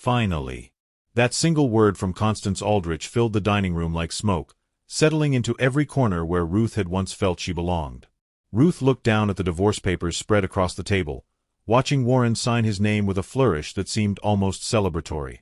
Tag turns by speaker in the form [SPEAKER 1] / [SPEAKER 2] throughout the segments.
[SPEAKER 1] Finally. That single word from Constance Aldrich filled the dining room like smoke, settling into every corner where Ruth had once felt she belonged. Ruth looked down at the divorce papers spread across the table, watching Warren sign his name with a flourish that seemed almost celebratory.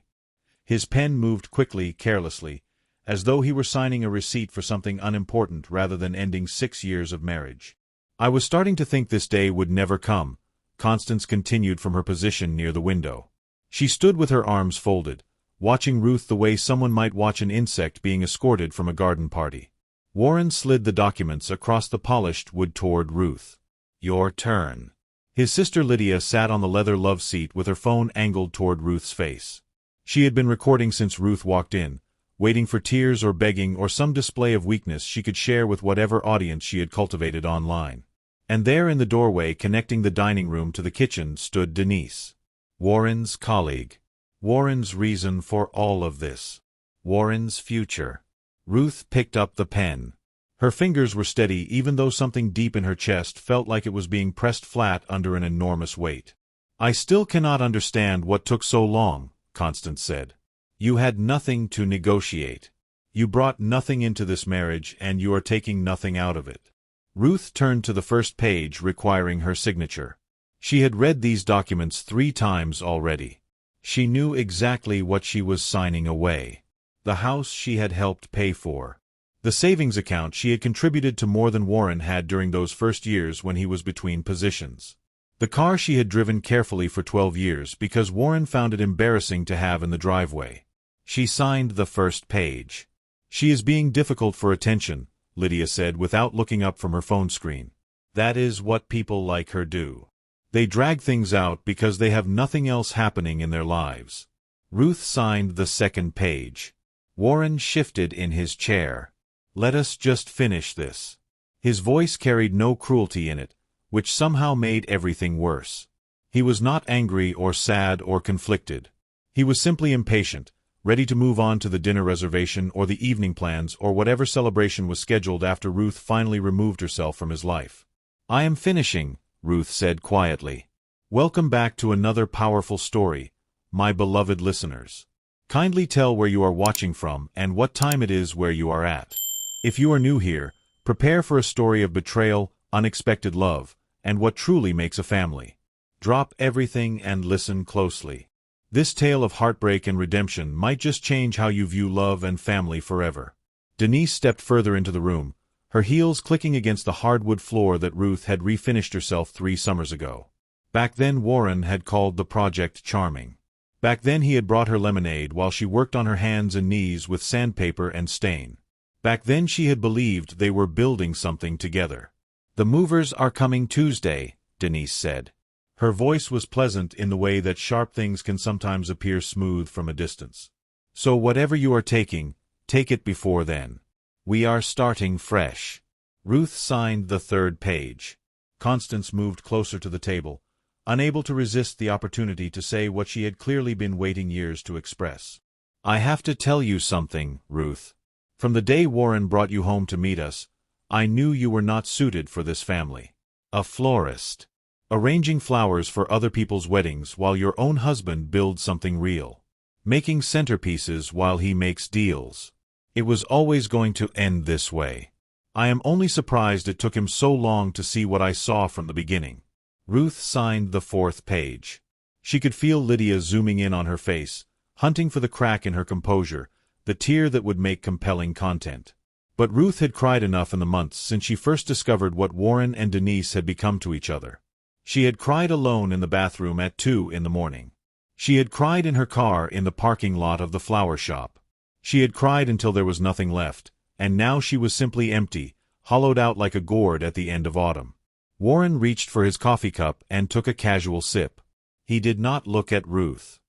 [SPEAKER 1] His pen moved quickly, carelessly, as though he were signing a receipt for something unimportant rather than ending 6 years of marriage. I was starting to think this day would never come, Constance continued from her position near the window. She stood with her arms folded, watching Ruth the way someone might watch an insect being escorted from a garden party. Warren slid the documents across the polished wood toward Ruth. Your turn. His sister Lydia sat on the leather love seat with her phone angled toward Ruth's face. She had been recording since Ruth walked in, waiting for tears or begging or some display of weakness she could share with whatever audience she had cultivated online. And there in the doorway connecting the dining room to the kitchen stood Denise. Warren's colleague. Warren's reason for all of this. Warren's future. Ruth picked up the pen. Her fingers were steady even though something deep in her chest felt like it was being pressed flat under an enormous weight. I still cannot understand what took so long, Constance said. You had nothing to negotiate. You brought nothing into this marriage and you are taking nothing out of it. Ruth turned to the first page requiring her signature. She had read these documents 3 times already. She knew exactly what she was signing away. The house she had helped pay for. The savings account she had contributed to more than Warren had during those first years when he was between positions. The car she had driven carefully for 12 years because Warren found it embarrassing to have in the driveway. She signed the first page. She is being difficult for attention, Lydia said without looking up from her phone screen. That is what people like her do. They drag things out because they have nothing else happening in their lives. Ruth signed the second page. Warren shifted in his chair. Let us just finish this. His voice carried no cruelty in it, which somehow made everything worse. He was not angry or sad or conflicted. He was simply impatient, ready to move on to the dinner reservation or the evening plans or whatever celebration was scheduled after Ruth finally removed herself from his life. I am finishing, Ruth said quietly. Welcome back to another powerful story, my beloved listeners. Kindly tell where you are watching from and what time it is where you are at. If you are new here, prepare for a story of betrayal, unexpected love, and what truly makes a family. Drop everything and listen closely. This tale of heartbreak and redemption might just change how you view love and family forever. Denise stepped further into the room, her heels clicking against the hardwood floor that Ruth had refinished herself 3 summers ago. Back then Warren had called the project charming. Back then he had brought her lemonade while she worked on her hands and knees with sandpaper and stain. Back then she had believed they were building something together. The movers are coming Tuesday, Denise said. Her voice was pleasant in the way that sharp things can sometimes appear smooth from a distance. So whatever you are taking, take it before then. We are starting fresh. Ruth signed the 3rd page. Constance moved closer to the table, unable to resist the opportunity to say what she had clearly been waiting years to express. I have to tell you something, Ruth. From the day Warren brought you home to meet us, I knew you were not suited for this family. A florist. Arranging flowers for other people's weddings while your own husband builds something real. Making centerpieces while he makes deals. It was always going to end this way. I am only surprised it took him so long to see what I saw from the beginning. Ruth signed the 4th page. She could feel Lydia zooming in on her face, hunting for the crack in her composure, the tear that would make compelling content. But Ruth had cried enough in the months since she first discovered what Warren and Denise had become to each other. She had cried alone in the bathroom at 2 in the morning. She had cried in her car in the parking lot of the flower shop. She had cried until there was nothing left, and now she was simply empty, hollowed out like a gourd at the end of autumn. Warren reached for his coffee cup and took a casual sip. He did not look at Ruth.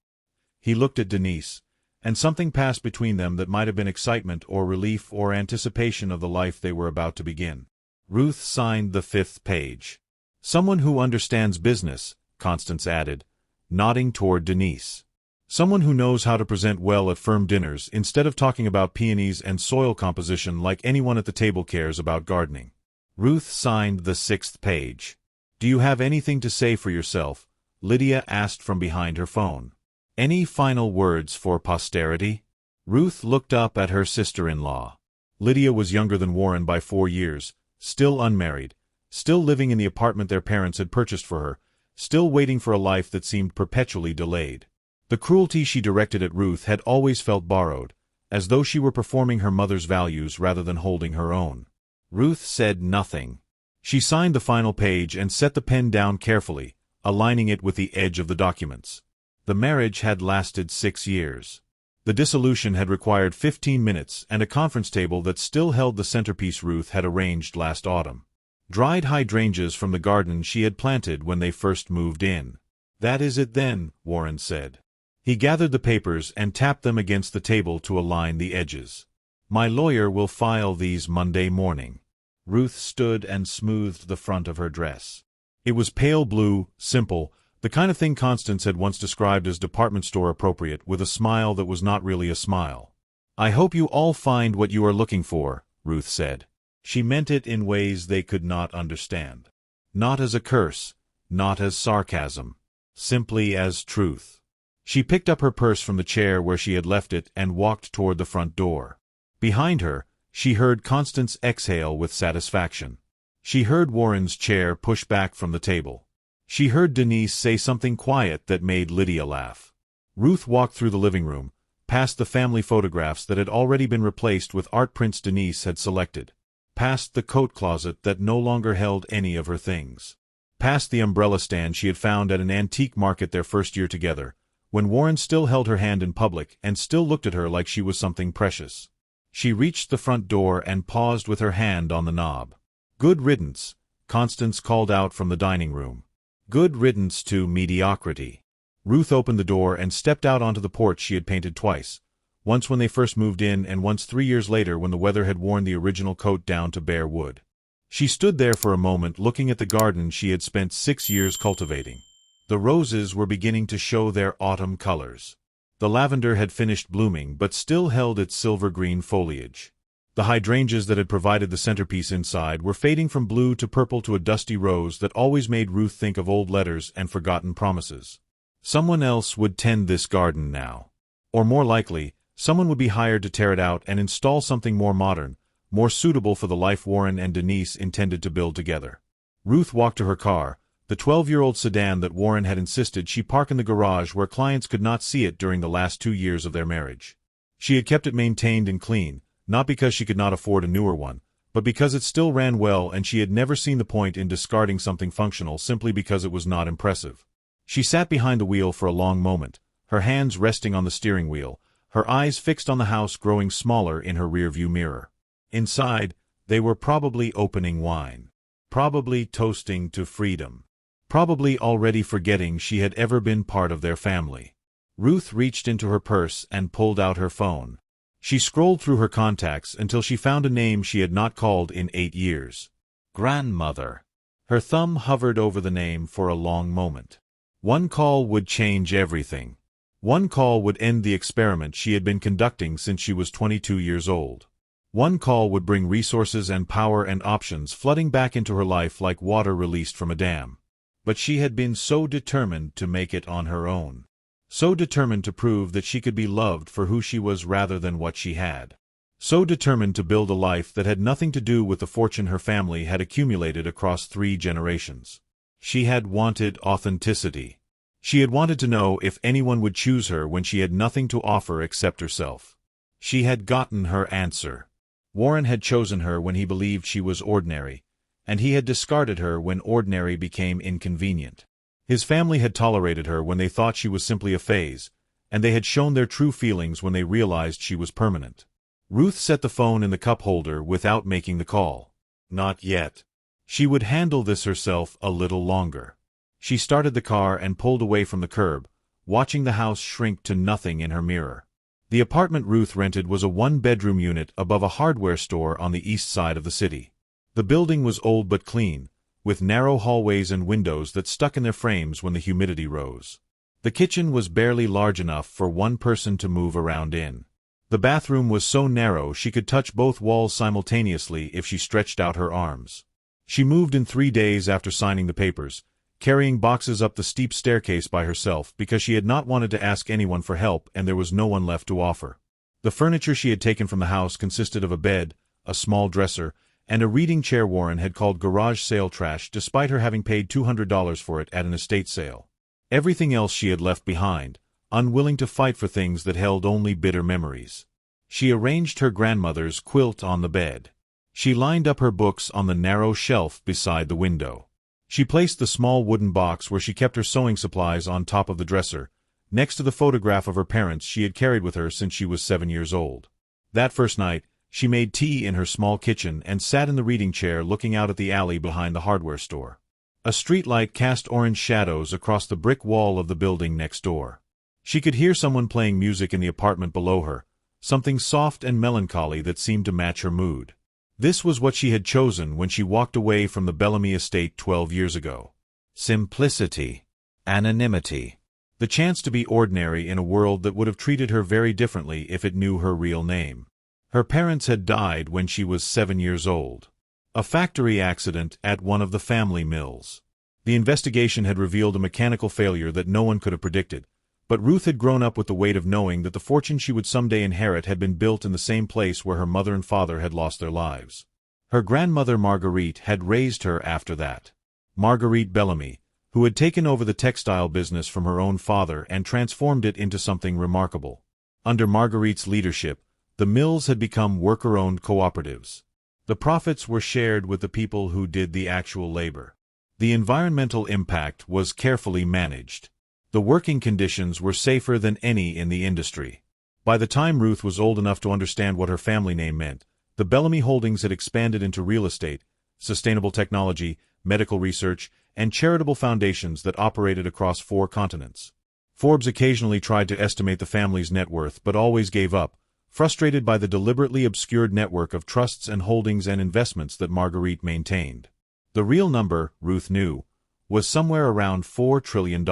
[SPEAKER 1] He looked at Denise, and something passed between them that might have been excitement or relief or anticipation of the life they were about to begin. Ruth signed the 5th page. Someone who understands business, Constance added, nodding toward Denise. Someone who knows how to present well at firm dinners instead of talking about peonies and soil composition like anyone at the table cares about gardening. Ruth signed the 6th page. Do you have anything to say for yourself? Lydia asked from behind her phone. Any final words for posterity? Ruth looked up at her sister-in-law. Lydia was younger than Warren by 4 years, still unmarried, still living in the apartment their parents had purchased for her, still waiting for a life that seemed perpetually delayed. The cruelty she directed at Ruth had always felt borrowed, as though she were performing her mother's values rather than holding her own. Ruth said nothing. She signed the final page and set the pen down carefully, aligning it with the edge of the documents. The marriage had lasted 6 years. The dissolution had required 15 minutes and a conference table that still held the centerpiece Ruth had arranged last autumn. Dried hydrangeas from the garden she had planted when they first moved in. "That is it then," Warren said. He gathered the papers and tapped them against the table to align the edges. "My lawyer will file these Monday morning." Ruth stood and smoothed the front of her dress. It was pale blue, simple, the kind of thing Constance had once described as department store appropriate, with a smile that was not really a smile. "I hope you all find what you are looking for," Ruth said. She meant it in ways they could not understand. Not as a curse, not as sarcasm, simply as truth. She picked up her purse from the chair where she had left it and walked toward the front door. Behind her, she heard Constance exhale with satisfaction. She heard Warren's chair push back from the table. She heard Denise say something quiet that made Lydia laugh. Ruth walked through the living room, past the family photographs that had already been replaced with art prints Denise had selected, past the coat closet that no longer held any of her things, past the umbrella stand she had found at an antique market their first year together, when Warren still held her hand in public and still looked at her like she was something precious. She reached the front door and paused with her hand on the knob. "Good riddance," Constance called out from the dining room. "Good riddance to mediocrity." Ruth opened the door and stepped out onto the porch she had painted twice, once when they first moved in and once 3 years later when the weather had worn the original coat down to bare wood. She stood there for a moment looking at the garden she had spent 6 years cultivating. The roses were beginning to show their autumn colors. The lavender had finished blooming but still held its silver-green foliage. The hydrangeas that had provided the centerpiece inside were fading from blue to purple to a dusty rose that always made Ruth think of old letters and forgotten promises. Someone else would tend this garden now. Or more likely, someone would be hired to tear it out and install something more modern, more suitable for the life Warren and Denise intended to build together. Ruth walked to her car, the 12-year-old sedan that Warren had insisted she park in the garage where clients could not see it during the last 2 years of their marriage. She had kept it maintained and clean, not because she could not afford a newer one, but because it still ran well and she had never seen the point in discarding something functional simply because it was not impressive. She sat behind the wheel for a long moment, her hands resting on the steering wheel, her eyes fixed on the house growing smaller in her rearview mirror. Inside, they were probably opening wine, probably toasting to freedom, probably already forgetting she had ever been part of their family. Ruth reached into her purse and pulled out her phone. She scrolled through her contacts until she found a name she had not called in 8 years. Grandmother. Her thumb hovered over the name for a long moment. One call would change everything. One call would end the experiment she had been conducting since she was 22 years old. One call would bring resources and power and options flooding back into her life like water released from a dam. But she had been so determined to make it on her own. So determined to prove that she could be loved for who she was rather than what she had. So determined to build a life that had nothing to do with the fortune her family had accumulated across 3 generations. She had wanted authenticity. She had wanted to know if anyone would choose her when she had nothing to offer except herself. She had gotten her answer. Warren had chosen her when he believed she was ordinary, and he had discarded her when ordinary became inconvenient. His family had tolerated her when they thought she was simply a phase, and they had shown their true feelings when they realized she was permanent. Ruth set the phone in the cup holder without making the call. Not yet. She would handle this herself a little longer. She started the car and pulled away from the curb, watching the house shrink to nothing in her mirror. The apartment Ruth rented was a 1-bedroom unit above a hardware store on the east side of the city. The building was old but clean, with narrow hallways and windows that stuck in their frames when the humidity rose. The kitchen was barely large enough for one person to move around in. The bathroom was so narrow she could touch both walls simultaneously if she stretched out her arms. She moved in 3 days after signing the papers, carrying boxes up the steep staircase by herself because she had not wanted to ask anyone for help and there was no one left to offer. The furniture she had taken from the house consisted of a bed, a small dresser, and a reading chair Warren had called garage sale trash despite her having paid $200 for it at an estate sale. Everything else she had left behind, unwilling to fight for things that held only bitter memories. She arranged her grandmother's quilt on the bed. She lined up her books on the narrow shelf beside the window. She placed the small wooden box where she kept her sewing supplies on top of the dresser, next to the photograph of her parents she had carried with her since she was 7 years old. That first night, she made tea in her small kitchen and sat in the reading chair looking out at the alley behind the hardware store. A streetlight cast orange shadows across the brick wall of the building next door. She could hear someone playing music in the apartment below her, something soft and melancholy that seemed to match her mood. This was what she had chosen when she walked away from the Bellamy estate 12 years ago. Simplicity. Anonymity. The chance to be ordinary in a world that would have treated her very differently if it knew her real name. Her parents had died when she was 7 years old. A factory accident at one of the family mills. The investigation had revealed a mechanical failure that no one could have predicted, but Ruth had grown up with the weight of knowing that the fortune she would someday inherit had been built in the same place where her mother and father had lost their lives. Her grandmother Marguerite had raised her after that. Marguerite Bellamy, who had taken over the textile business from her own father and transformed it into something remarkable. Under Marguerite's leadership, the mills had become worker-owned cooperatives. The profits were shared with the people who did the actual labor. The environmental impact was carefully managed. The working conditions were safer than any in the industry. By the time Ruth was old enough to understand what her family name meant, the Bellamy holdings had expanded into real estate, sustainable technology, medical research, and charitable foundations that operated across 4 continents. Forbes occasionally tried to estimate the family's net worth but always gave up, frustrated by the deliberately obscured network of trusts and holdings and investments that Marguerite maintained. The real number, Ruth knew, was somewhere around $4 trillion.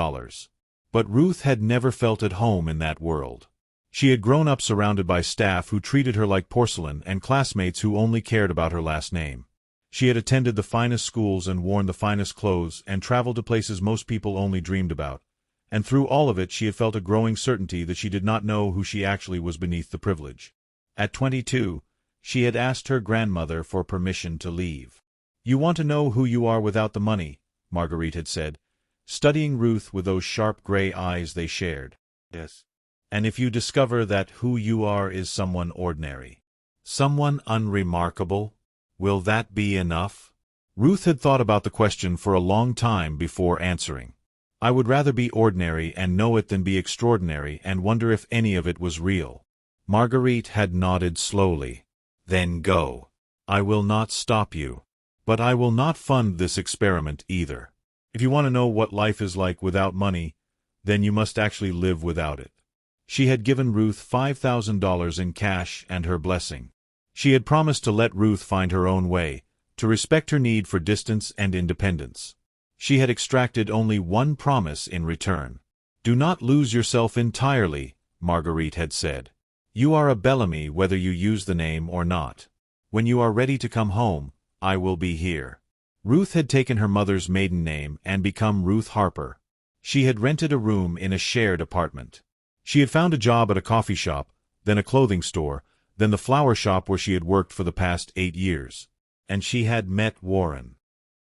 [SPEAKER 1] But Ruth had never felt at home in that world. She had grown up surrounded by staff who treated her like porcelain and classmates who only cared about her last name. She had attended the finest schools and worn the finest clothes and traveled to places most people only dreamed about. And through all of it she had felt a growing certainty that she did not know who she actually was beneath the privilege. At 22, she had asked her grandmother for permission to leave. "You want to know who you are without the money," Marguerite had said, studying Ruth with those sharp gray eyes they shared. "Yes. And if you discover that who you are is someone ordinary, someone unremarkable, will that be enough?" Ruth had thought about the question for a long time before answering. "I would rather be ordinary and know it than be extraordinary and wonder if any of it was real." Marguerite had nodded slowly. "Then go. I will not stop you. But I will not fund this experiment either. If you want to know what life is like without money, then you must actually live without it." She had given Ruth $5,000 in cash and her blessing. She had promised to let Ruth find her own way, to respect her need for distance and independence. She had extracted only one promise in return. "Do not lose yourself entirely," Marguerite had said. "You are a Bellamy whether you use the name or not. When you are ready to come home, I will be here." Ruth had taken her mother's maiden name and become Ruth Harper. She had rented a room in a shared apartment. She had found a job at a coffee shop, then a clothing store, then the flower shop where she had worked for the past 8 years. And she had met Warren.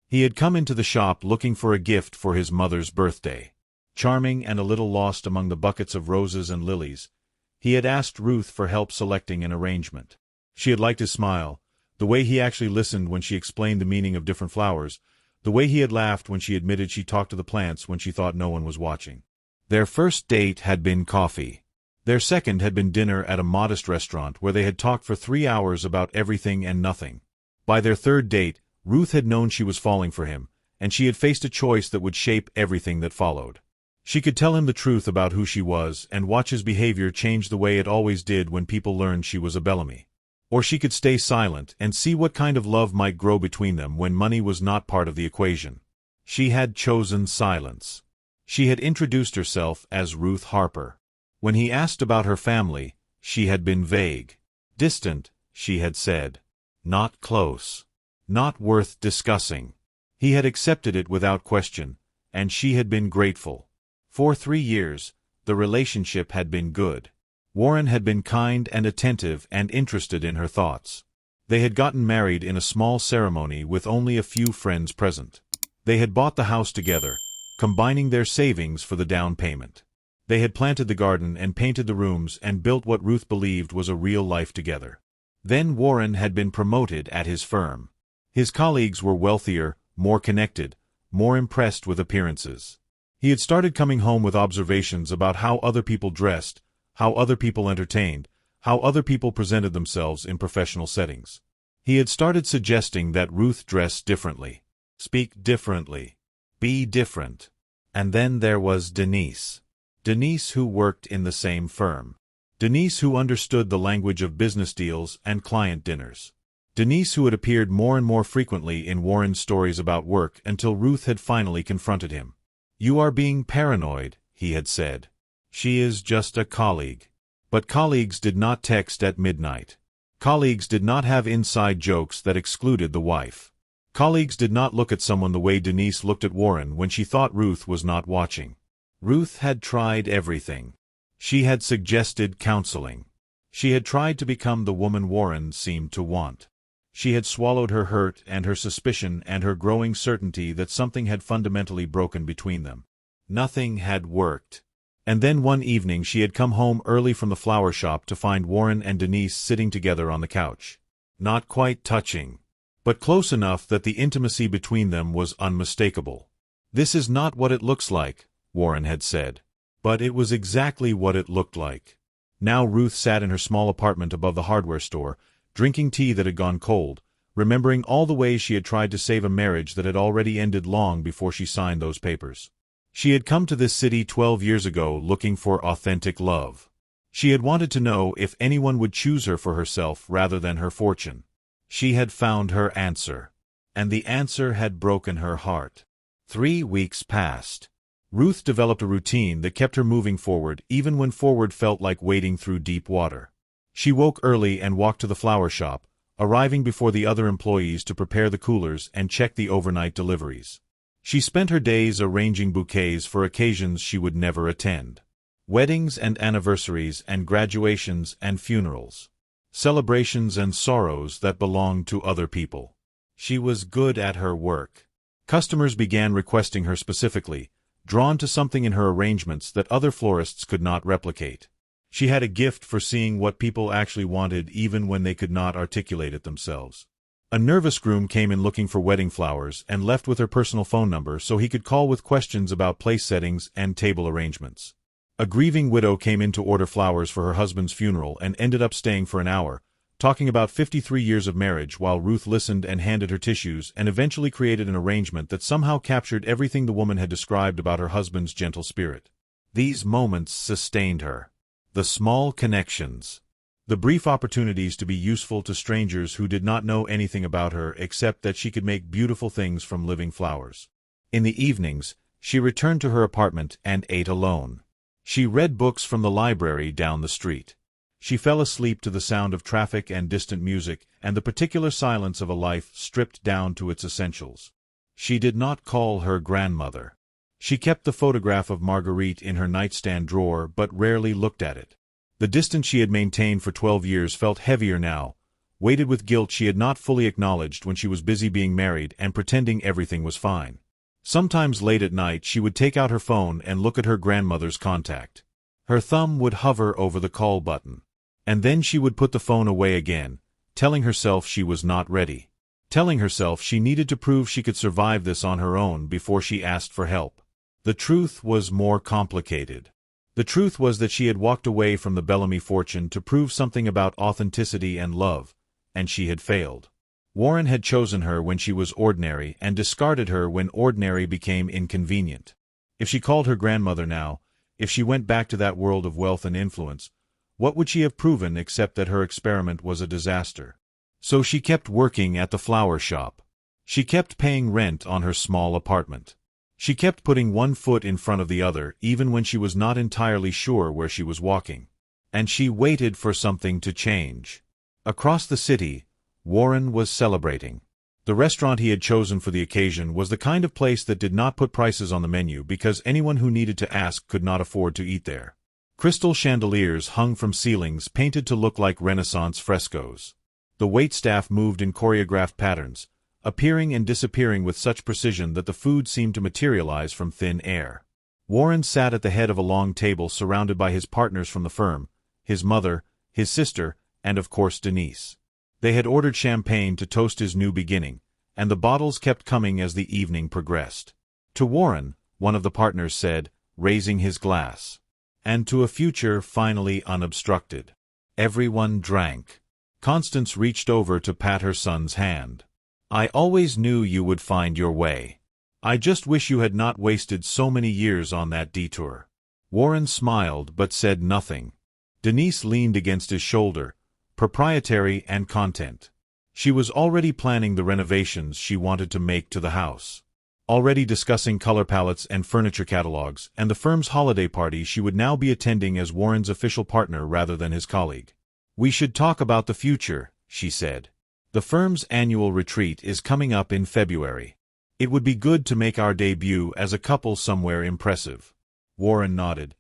[SPEAKER 1] He had come into the shop looking for a gift for his mother's birthday. Charming and a little lost among the buckets of roses and lilies, he had asked Ruth for help selecting an arrangement. She had liked his smile, the way he actually listened when she explained the meaning of different flowers, the way he had laughed when she admitted she talked to the plants when she thought no one was watching. Their first date had been coffee. Their second had been dinner at a modest restaurant where they had talked for 3 hours about everything and nothing. By their third date, Ruth had known she was falling for him, and she had faced a choice that would shape everything that followed. She could tell him the truth about who she was and watch his behavior change the way it always did when people learned she was a Bellamy. Or she could stay silent and see what kind of love might grow between them when money was not part of the equation. She had chosen silence. She had introduced herself as Ruth Harper. When he asked about her family, she had been vague. Distant, she had said. Not close. Not worth discussing. He had accepted it without question, and she had been grateful. For 3 years, the relationship had been good. Warren had been kind and attentive and interested in her thoughts. They had gotten married in a small ceremony with only a few friends present. They had bought the house together, combining their savings for the down payment. They had planted the garden and painted the rooms and built what Ruth believed was a real life together. Then Warren had been promoted at his firm. His colleagues were wealthier, more connected, more impressed with appearances. He had started coming home with observations about how other people dressed, how other people entertained, how other people presented themselves in professional settings. He had started suggesting that Ruth dress differently, speak differently, be different. And then there was Denise. Denise, who worked in the same firm. Denise, who understood the language of business deals and client dinners. Denise, who had appeared more and more frequently in Warren's stories about work until Ruth had finally confronted him. "You are being paranoid," he had said. "She is just a colleague." But colleagues did not text at midnight. Colleagues did not have inside jokes that excluded the wife. Colleagues did not look at someone the way Denise looked at Warren when she thought Ruth was not watching. Ruth had tried everything. She had suggested counseling. She had tried to become the woman Warren seemed to want. She had swallowed her hurt and her suspicion and her growing certainty that something had fundamentally broken between them. Nothing had worked. And then one evening she had come home early from the flower shop to find Warren and Denise sitting together on the couch. Not quite touching, but close enough that the intimacy between them was unmistakable. "This is not what it looks like," Warren had said. But it was exactly what it looked like. Now Ruth sat in her small apartment above the hardware store, drinking tea that had gone cold, remembering all the ways she had tried to save a marriage that had already ended long before she signed those papers. She had come to this city 12 years ago looking for authentic love. She had wanted to know if anyone would choose her for herself rather than her fortune. She had found her answer. And the answer had broken her heart. 3 weeks passed. Ruth developed a routine that kept her moving forward even when forward felt like wading through deep water. She woke early and walked to the flower shop, arriving before the other employees to prepare the coolers and check the overnight deliveries. She spent her days arranging bouquets for occasions she would never attend. Weddings and anniversaries and graduations and funerals. Celebrations and sorrows that belonged to other people. She was good at her work. Customers began requesting her specifically, drawn to something in her arrangements that other florists could not replicate. She had a gift for seeing what people actually wanted even when they could not articulate it themselves. A nervous groom came in looking for wedding flowers and left with her personal phone number so he could call with questions about place settings and table arrangements. A grieving widow came in to order flowers for her husband's funeral and ended up staying for an hour, talking about 53 years of marriage while Ruth listened and handed her tissues and eventually created an arrangement that somehow captured everything the woman had described about her husband's gentle spirit. These moments sustained her. The small connections. The brief opportunities to be useful to strangers who did not know anything about her except that she could make beautiful things from living flowers. In the evenings, she returned to her apartment and ate alone. She read books from the library down the street. She fell asleep to the sound of traffic and distant music and the particular silence of a life stripped down to its essentials. She did not call her grandmother. She kept the photograph of Marguerite in her nightstand drawer but rarely looked at it. The distance she had maintained for 12 years felt heavier now, weighted with guilt she had not fully acknowledged when she was busy being married and pretending everything was fine. Sometimes late at night she would take out her phone and look at her grandmother's contact. Her thumb would hover over the call button. And then she would put the phone away again, telling herself she was not ready. Telling herself she needed to prove she could survive this on her own before she asked for help. The truth was more complicated. The truth was that she had walked away from the Bellamy fortune to prove something about authenticity and love, and she had failed. Warren had chosen her when she was ordinary and discarded her when ordinary became inconvenient. If she called her grandmother now, if she went back to that world of wealth and influence, what would she have proven except that her experiment was a disaster? So she kept working at the flower shop. She kept paying rent on her small apartment. She kept putting one foot in front of the other even when she was not entirely sure where she was walking. And she waited for something to change. Across the city, Warren was celebrating. The restaurant he had chosen for the occasion was the kind of place that did not put prices on the menu because anyone who needed to ask could not afford to eat there. Crystal chandeliers hung from ceilings painted to look like Renaissance frescoes. The waitstaff moved in choreographed patterns, appearing and disappearing with such precision that the food seemed to materialize from thin air. Warren sat at the head of a long table surrounded by his partners from the firm, his mother, his sister, and of course Denise. They had ordered champagne to toast his new beginning, and the bottles kept coming as the evening progressed. To Warren, one of the partners said, raising his glass. And to a future finally unobstructed. Everyone drank. Constance reached over to pat her son's hand. I always knew you would find your way. I just wish you had not wasted so many years on that detour. Warren smiled but said nothing. Denise leaned against his shoulder, proprietary and content. She was already planning the renovations she wanted to make to the house. Already discussing color palettes and furniture catalogs, and the firm's holiday party she would now be attending as Warren's official partner rather than his colleague. We should talk about the future, she said. The firm's annual retreat is coming up in February. It would be good to make our debut as a couple somewhere impressive. Warren nodded,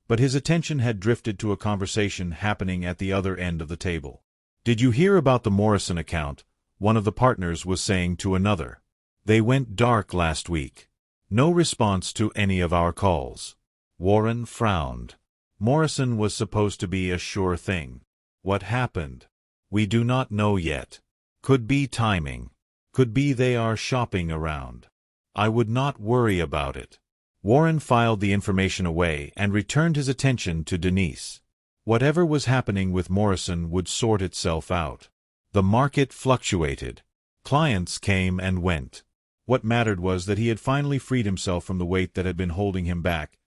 [SPEAKER 1] but his attention had drifted to a conversation happening at the other end of the table. Did you hear about the Morrison account? One of the partners was saying to another. They went dark last week. No response to any of our calls. Warren frowned. Morrison was supposed to be a sure thing. What happened? We do not know yet. Could be timing. Could be they are shopping around. I would not worry about it. Warren filed the information away and returned his attention to Denise. Whatever was happening with Morrison would sort itself out. The market fluctuated. Clients came and went. What mattered was that he had finally freed himself from the weight that had been holding him back,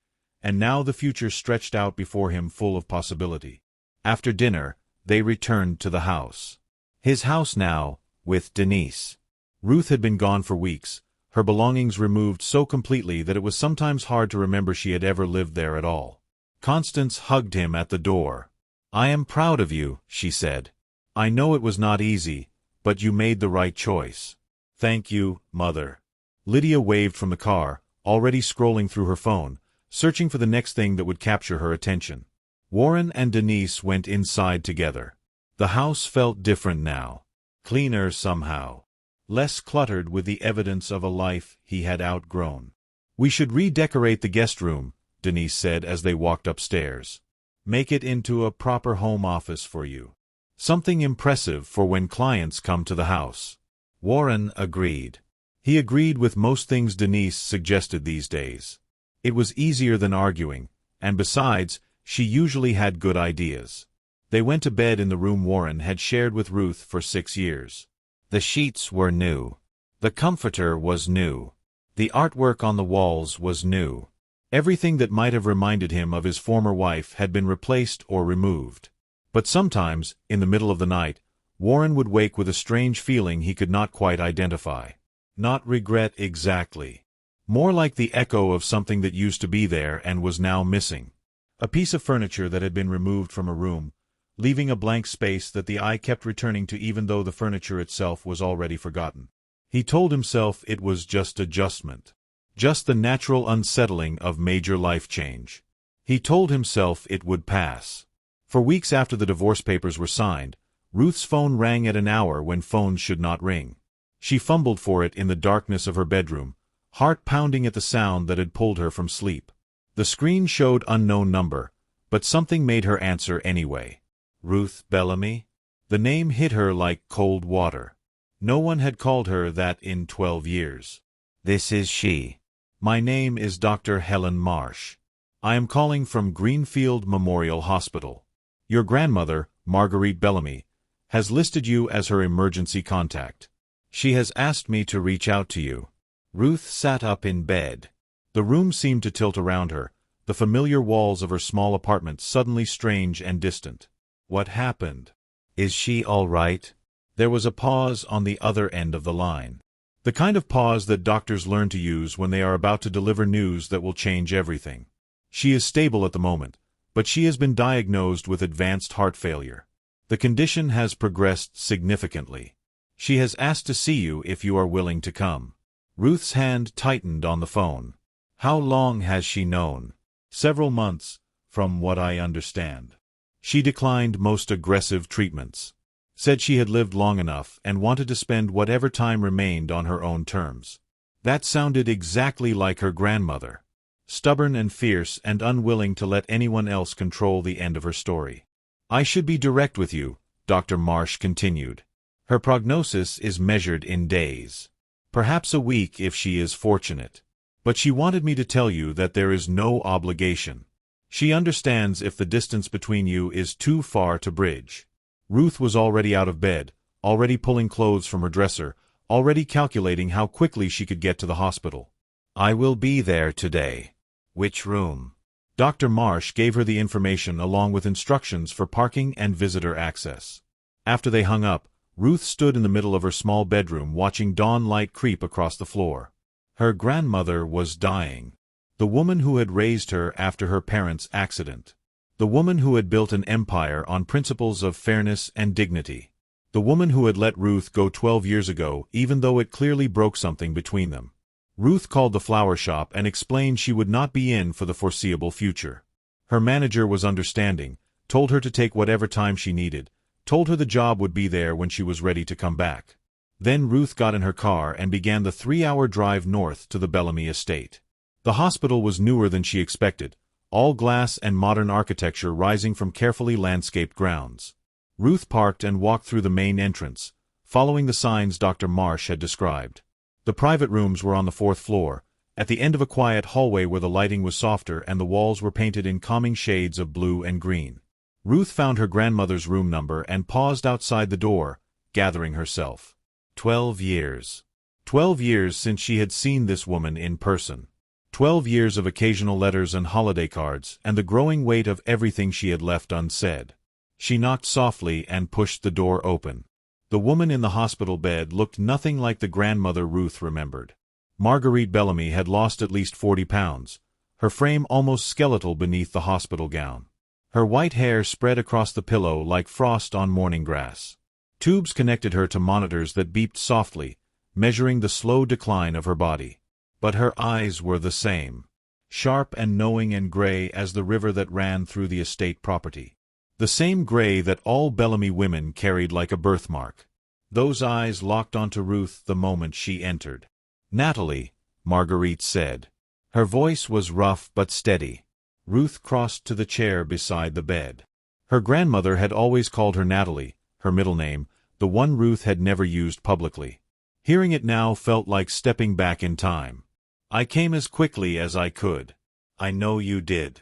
[SPEAKER 1] and now the future stretched out before him full of possibility. After dinner, they returned to the house. His house now, with Denise. Ruth had been gone for weeks, her belongings removed so completely that it was sometimes hard to remember she had ever lived there at all. Constance hugged him at the door. I am proud of you, she said. I know it was not easy, but you made the right choice. Thank you, Mother. Lydia waved from the car, already scrolling through her phone, searching for the next thing that would capture her attention. Warren and Denise went inside together. The house felt different now. Cleaner somehow. Less cluttered with the evidence of a life he had outgrown. We should redecorate the guest room, Denise said as they walked upstairs. Make it into a proper home office for you. Something impressive for when clients come to the house. Warren agreed. He agreed with most things Denise suggested these days. It was easier than arguing, and besides, she usually had good ideas. They went to bed in the room Warren had shared with Ruth for 6 years. The sheets were new. The comforter was new. The artwork on the walls was new. Everything that might have reminded him of his former wife had been replaced or removed. But sometimes, in the middle of the night, Warren would wake with a strange feeling he could not quite identify. Not regret exactly. More like the echo of something that used to be there and was now missing. A piece of furniture that had been removed from a room, leaving a blank space that the eye kept returning to even though the furniture itself was already forgotten. He told himself it was just adjustment. Just the natural unsettling of major life change. He told himself it would pass. For weeks after the divorce papers were signed, Ruth's phone rang at an hour when phones should not ring. She fumbled for it in the darkness of her bedroom, heart pounding at the sound that had pulled her from sleep. The screen showed unknown number, but something made her answer anyway. Ruth Bellamy? The name hit her like cold water. No one had called her that in 12 years. This is she. My name is Dr. Helen Marsh. I am calling from Greenfield Memorial Hospital. Your grandmother, Marguerite Bellamy, has listed you as her emergency contact. She has asked me to reach out to you. Ruth sat up in bed. The room seemed to tilt around her, the familiar walls of her small apartment suddenly strange and distant. What happened? Is she all right? There was a pause on the other end of the line. The kind of pause that doctors learn to use when they are about to deliver news that will change everything. She is stable at the moment, but she has been diagnosed with advanced heart failure. The condition has progressed significantly. She has asked to see you if you are willing to come. Ruth's hand tightened on the phone. How long has she known? Several months, from what I understand. She declined most aggressive treatments. Said she had lived long enough and wanted to spend whatever time remained on her own terms. That sounded exactly like her grandmother. Stubborn and fierce and unwilling to let anyone else control the end of her story. I should be direct with you, Dr. Marsh continued. Her prognosis is measured in days. Perhaps a week if she is fortunate. But she wanted me to tell you that there is no obligation. She understands if the distance between you is too far to bridge. Ruth was already out of bed, already pulling clothes from her dresser, already calculating how quickly she could get to the hospital. I will be there today. Which room? Dr. Marsh gave her the information along with instructions for parking and visitor access. After they hung up, Ruth stood in the middle of her small bedroom watching dawn light creep across the floor. Her grandmother was dying. The woman who had raised her after her parents' accident. The woman who had built an empire on principles of fairness and dignity. The woman who had let Ruth go 12 years ago even though it clearly broke something between them. Ruth called the flower shop and explained she would not be in for the foreseeable future. Her manager was understanding, told her to take whatever time she needed, told her the job would be there when she was ready to come back. Then Ruth got in her car and began the 3-hour drive north to the Bellamy estate. The hospital was newer than she expected, all glass and modern architecture rising from carefully landscaped grounds. Ruth parked and walked through the main entrance, following the signs Dr. Marsh had described. The private rooms were on the 4th floor, at the end of a quiet hallway where the lighting was softer and the walls were painted in calming shades of blue and green. Ruth found her grandmother's room number and paused outside the door, gathering herself. 12 years. 12 years since she had seen this woman in person. 12 years of occasional letters and holiday cards, and the growing weight of everything she had left unsaid. She knocked softly and pushed the door open. The woman in the hospital bed looked nothing like the grandmother Ruth remembered. Marguerite Bellamy had lost at least 40 pounds, her frame almost skeletal beneath the hospital gown. Her white hair spread across the pillow like frost on morning grass. Tubes connected her to monitors that beeped softly, measuring the slow decline of her body. But her eyes were the same, sharp and knowing and gray as the river that ran through the estate property. The same gray that all Bellamy women carried like a birthmark. Those eyes locked onto Ruth the moment she entered. "Natalie," Marguerite said. Her voice was rough but steady. Ruth crossed to the chair beside the bed. Her grandmother had always called her Natalie, her middle name, the one Ruth had never used publicly. Hearing it now felt like stepping back in time. "I came as quickly as I could. I know you did.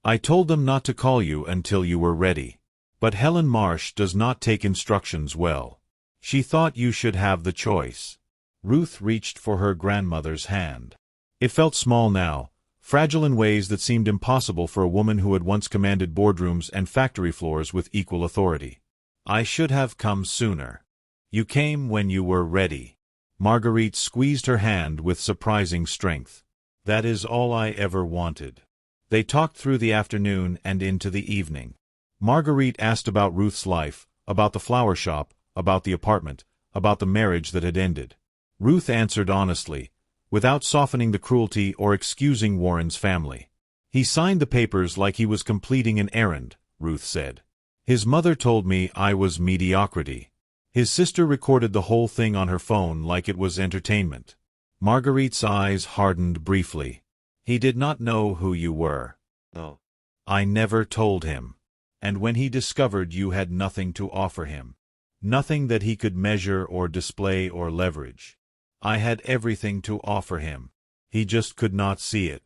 [SPEAKER 1] I told them not to call you until you were ready. But Helen Marsh does not take instructions well. She thought you should have the choice." Ruth reached for her grandmother's hand. It felt small now, fragile in ways that seemed impossible for a woman who had once commanded boardrooms and factory floors with equal authority. "I should have come sooner. You came when you were ready." Marguerite squeezed her hand with surprising strength. "That is all I ever wanted." They talked through the afternoon and into the evening. Marguerite asked about Ruth's life, about the flower shop, about the apartment, about the marriage that had ended. Ruth answered honestly, without softening the cruelty or excusing Warren's family. "He signed the papers like he was completing an errand," Ruth said. "His mother told me I was mediocrity. His sister recorded the whole thing on her phone like it was entertainment." Marguerite's eyes hardened briefly. "He did not know who you were." "No. I never told him. And when he discovered you had nothing to offer him, nothing that he could measure or display or leverage, I had everything to offer him. He just could not see it."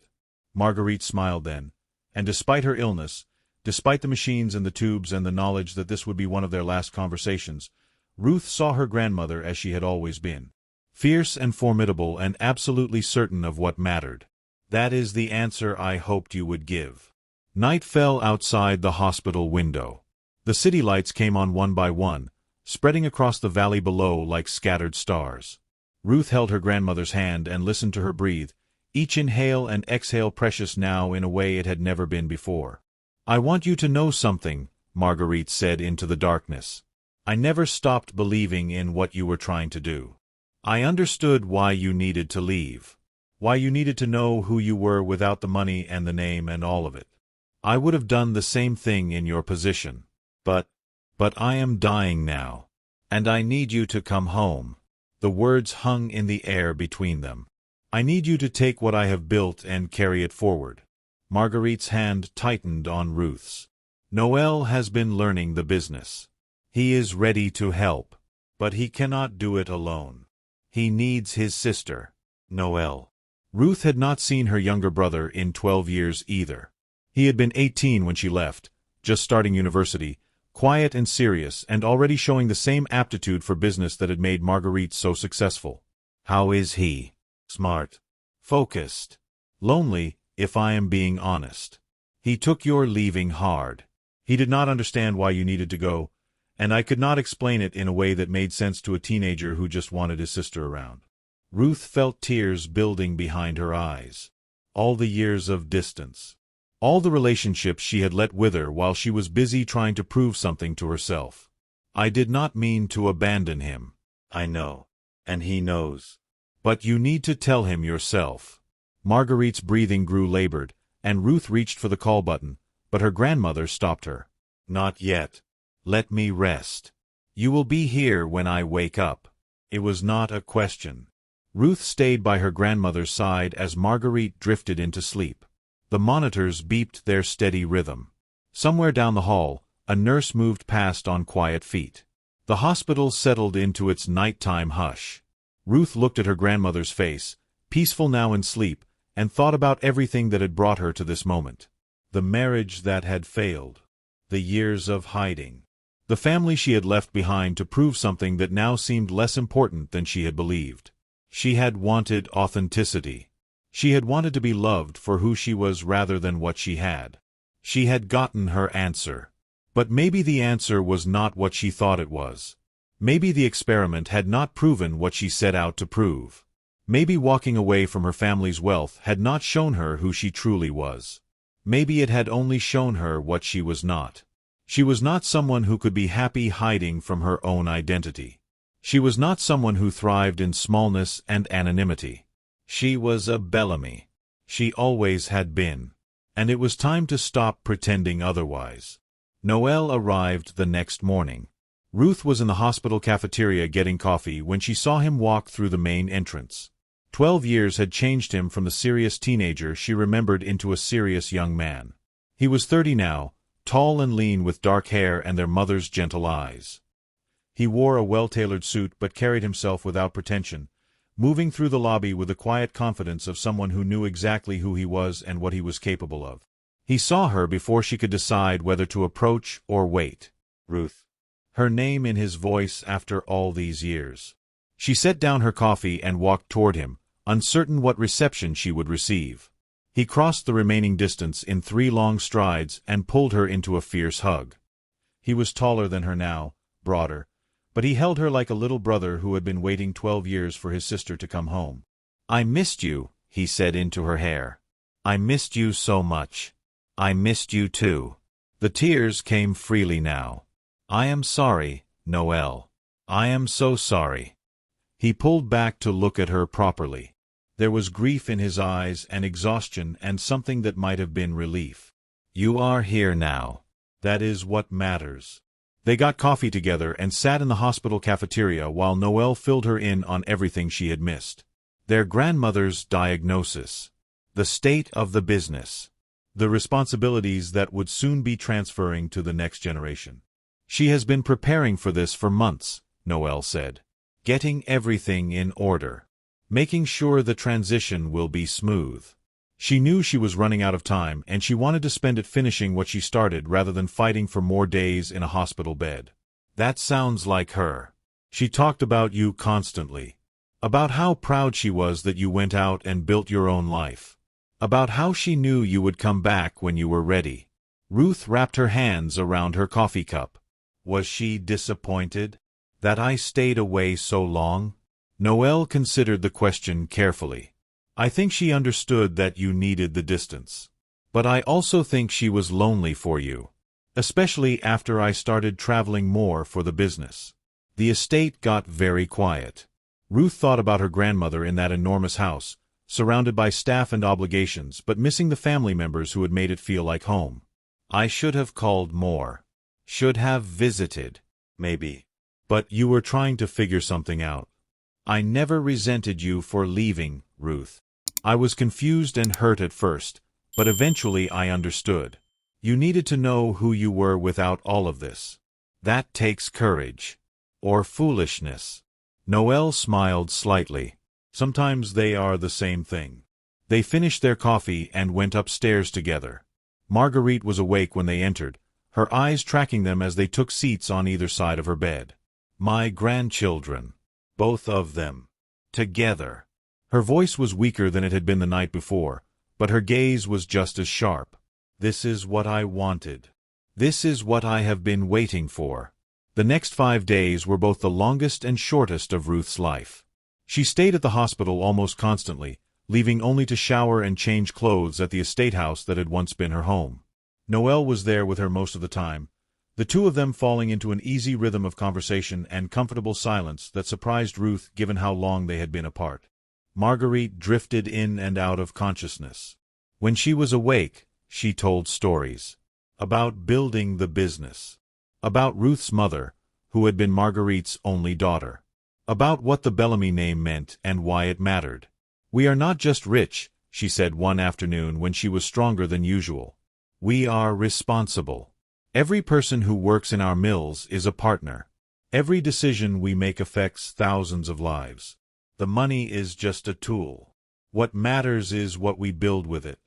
[SPEAKER 1] Marguerite smiled then, and despite her illness, despite the machines and the tubes and the knowledge that this would be one of their last conversations, Ruth saw her grandmother as she had always been. Fierce and formidable and absolutely certain of what mattered. "That is the answer I hoped you would give." Night fell outside the hospital window. The city lights came on one by one, spreading across the valley below like scattered stars. Ruth held her grandmother's hand and listened to her breathe, each inhale and exhale precious now in a way it had never been before. "I want you to know something," Marguerite said into the darkness. I never stopped believing in what you were trying to do. I understood why you needed to leave. Why you needed to know who you were without the money and the name and all of it. I would have done the same thing in your position. But I am dying now. And I need you to come home. The words hung in the air between them. I need you to take what I have built and carry it forward. Marguerite's hand tightened on Ruth's. Noel has been learning the business. He is ready to help. But he cannot do it alone. He needs his sister, Noel. Ruth had not seen her younger brother in 12 years either. He had been 18 when she left, just starting university, quiet and serious and already showing the same aptitude for business that had made Marguerite so successful. How is he? Smart. Focused. Lonely, if I am being honest. He took your leaving hard. He did not understand why you needed to go, and I could not explain it in a way that made sense to a teenager who just wanted his sister around. Ruth felt tears building behind her eyes. All the years of distance. All the relationships she had let wither while she was busy trying to prove something to herself. I did not mean to abandon him. I know. And he knows. But you need to tell him yourself. Marguerite's breathing grew labored, and Ruth reached for the call button, but her grandmother stopped her. Not yet. Let me rest. You will be here when I wake up. It was not a question. Ruth stayed by her grandmother's side as Marguerite drifted into sleep. The monitors beeped their steady rhythm. Somewhere down the hall, a nurse moved past on quiet feet. The hospital settled into its nighttime hush. Ruth looked at her grandmother's face, peaceful now in sleep, and thought about everything that had brought her to this moment. The marriage that had failed. The years of hiding. The family she had left behind to prove something that now seemed less important than she had believed. She had wanted authenticity. She had wanted to be loved for who she was rather than what she had. She had gotten her answer. But maybe the answer was not what she thought it was. Maybe the experiment had not proven what she set out to prove. Maybe walking away from her family's wealth had not shown her who she truly was. Maybe it had only shown her what she was not. She was not someone who could be happy hiding from her own identity. She was not someone who thrived in smallness and anonymity. She was a Bellamy. She always had been. And it was time to stop pretending otherwise. Noel arrived the next morning. Ruth was in the hospital cafeteria getting coffee when she saw him walk through the main entrance. 12 years had changed him from the serious teenager she remembered into a serious young man. He was 30 now, tall and lean with dark hair and their mother's gentle eyes. He wore a well-tailored suit but carried himself without pretension, moving through the lobby with the quiet confidence of someone who knew exactly who he was and what he was capable of. He saw her before she could decide whether to approach or wait. Ruth. Her name in his voice after all these years. She set down her coffee and walked toward him, uncertain what reception she would receive. He crossed the remaining distance in 3 long strides and pulled her into a fierce hug. He was taller than her now, broader, but he held her like a little brother who had been waiting 12 years for his sister to come home. "I missed you," he said into her hair. "I missed you so much. I missed you too." The tears came freely now. "I am sorry, Noel. I am so sorry." He pulled back to look at her properly. There was grief in his eyes and exhaustion and something that might have been relief. "You are here now. That is what matters." They got coffee together and sat in the hospital cafeteria while Noel filled her in on everything she had missed. Their grandmother's diagnosis. The state of the business. The responsibilities that would soon be transferring to the next generation. "She has been preparing for this for months," Noel said. "Getting everything in order. Making sure the transition will be smooth." She knew she was running out of time, and she wanted to spend it finishing what she started rather than fighting for more days in a hospital bed. "That sounds like her. She talked about you constantly. About how proud she was that you went out and built your own life. About how she knew you would come back when you were ready." Ruth wrapped her hands around her coffee cup. "Was she disappointed? That I stayed away so long?" Noel considered the question carefully. "I think she understood that you needed the distance. But I also think she was lonely for you. especially after I started traveling more for the business. The estate got very quiet. Ruth thought about her grandmother in that enormous house, surrounded by staff and obligations, but missing the family members who had made it feel like home. I should have called more. Should have visited. Maybe. But you were trying to figure something out. I never resented you for leaving, Ruth. I was confused and hurt at first, but eventually I understood. You needed to know who you were without all of this. That takes courage. Or foolishness. Noelle smiled slightly. Sometimes they are the same thing. They finished their coffee and went upstairs together. Marguerite was awake when they entered, her eyes tracking them as they took seats on either side of her bed. My grandchildren. Both of them. Together. Her voice was weaker than it had been the night before, but her gaze was just as sharp. This is what I wanted. This is what I have been waiting for. The next 5 days were both the longest and shortest of Ruth's life. She stayed at the hospital almost constantly, leaving only to shower and change clothes at the estate house that had once been her home. Noelle was there with her most of the time, the two of them falling into an easy rhythm of conversation and comfortable silence that surprised Ruth given how long they had been apart. Marguerite drifted in and out of consciousness. When she was awake, she told stories. About building the business. About Ruth's mother, who had been Marguerite's only daughter. About what the Bellamy name meant and why it mattered. We are not just rich, she said one afternoon when she was stronger than usual. We are responsible. Every person who works in our mills is a partner. Every decision we make affects thousands of lives. The money is just a tool. What matters is what we build with it.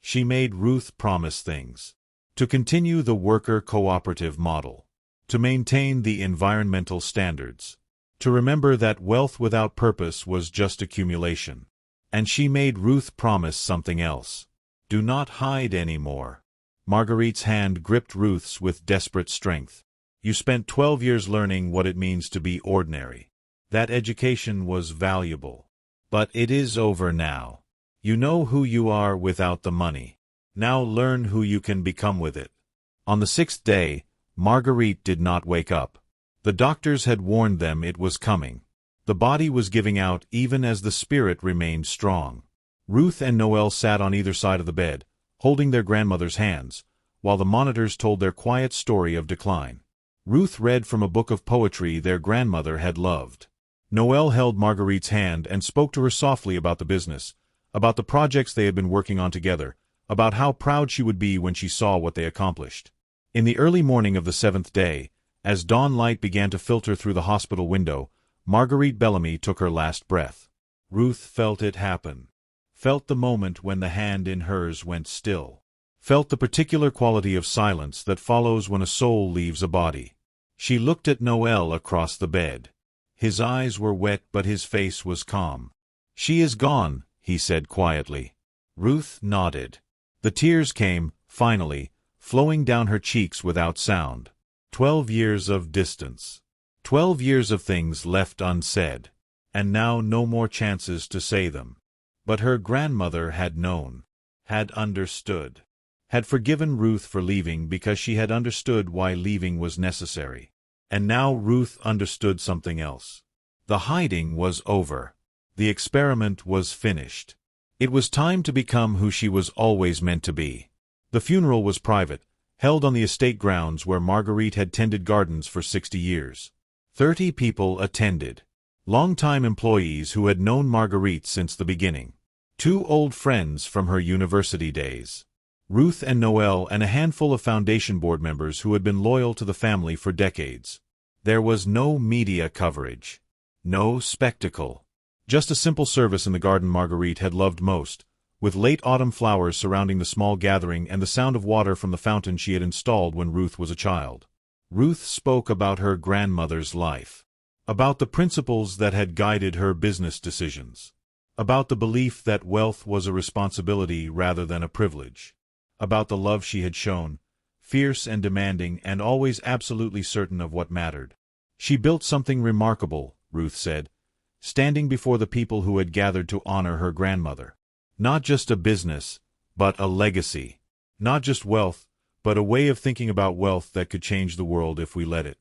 [SPEAKER 1] She made Ruth promise things. To continue the worker cooperative model. To maintain the environmental standards. To remember that wealth without purpose was just accumulation. And she made Ruth promise something else. Do not hide anymore. Marguerite's hand gripped Ruth's with desperate strength. You spent 12 years learning what it means to be ordinary. That education was valuable. But it is over now. You know who you are without the money. Now learn who you can become with it. On the 6th day, Marguerite did not wake up. The doctors had warned them it was coming. The body was giving out even as the spirit remained strong. Ruth and Noelle sat on either side of the bed, holding their grandmother's hands, while the monitors told their quiet story of decline. Ruth read from a book of poetry their grandmother had loved. Noelle held Marguerite's hand and spoke to her softly about the business, about the projects they had been working on together, about how proud she would be when she saw what they accomplished. In the early morning of the 7th day, as dawn light began to filter through the hospital window, Marguerite Bellamy took her last breath. Ruth felt it happen. Felt the moment when the hand in hers went still. Felt the particular quality of silence that follows when a soul leaves a body. She looked at Noelle across the bed. His eyes were wet but his face was calm. She is gone, he said quietly. Ruth nodded. The tears came, finally, flowing down her cheeks without sound. 12 years of distance. 12 years of things left unsaid. And now no more chances to say them. But her grandmother had known. Had understood. Had forgiven Ruth for leaving because she had understood why leaving was necessary. And now Ruth understood something else. The hiding was over. The experiment was finished. It was time to become who she was always meant to be. The funeral was private, held on the estate grounds where Marguerite had tended gardens for 60 years. 30 people attended. Long-time employees who had known Marguerite since the beginning. 2 old friends from her university days. Ruth and Noelle and a handful of foundation board members who had been loyal to the family for decades. There was no media coverage. No spectacle. Just a simple service in the garden Marguerite had loved most, with late autumn flowers surrounding the small gathering and the sound of water from the fountain she had installed when Ruth was a child. Ruth spoke about her grandmother's life. About the principles that had guided her business decisions. About the belief that wealth was a responsibility rather than a privilege. About the love she had shown, fierce and demanding and always absolutely certain of what mattered. She built something remarkable, Ruth said, standing before the people who had gathered to honor her grandmother. Not just a business, but a legacy. Not just wealth, but a way of thinking about wealth that could change the world if we let it.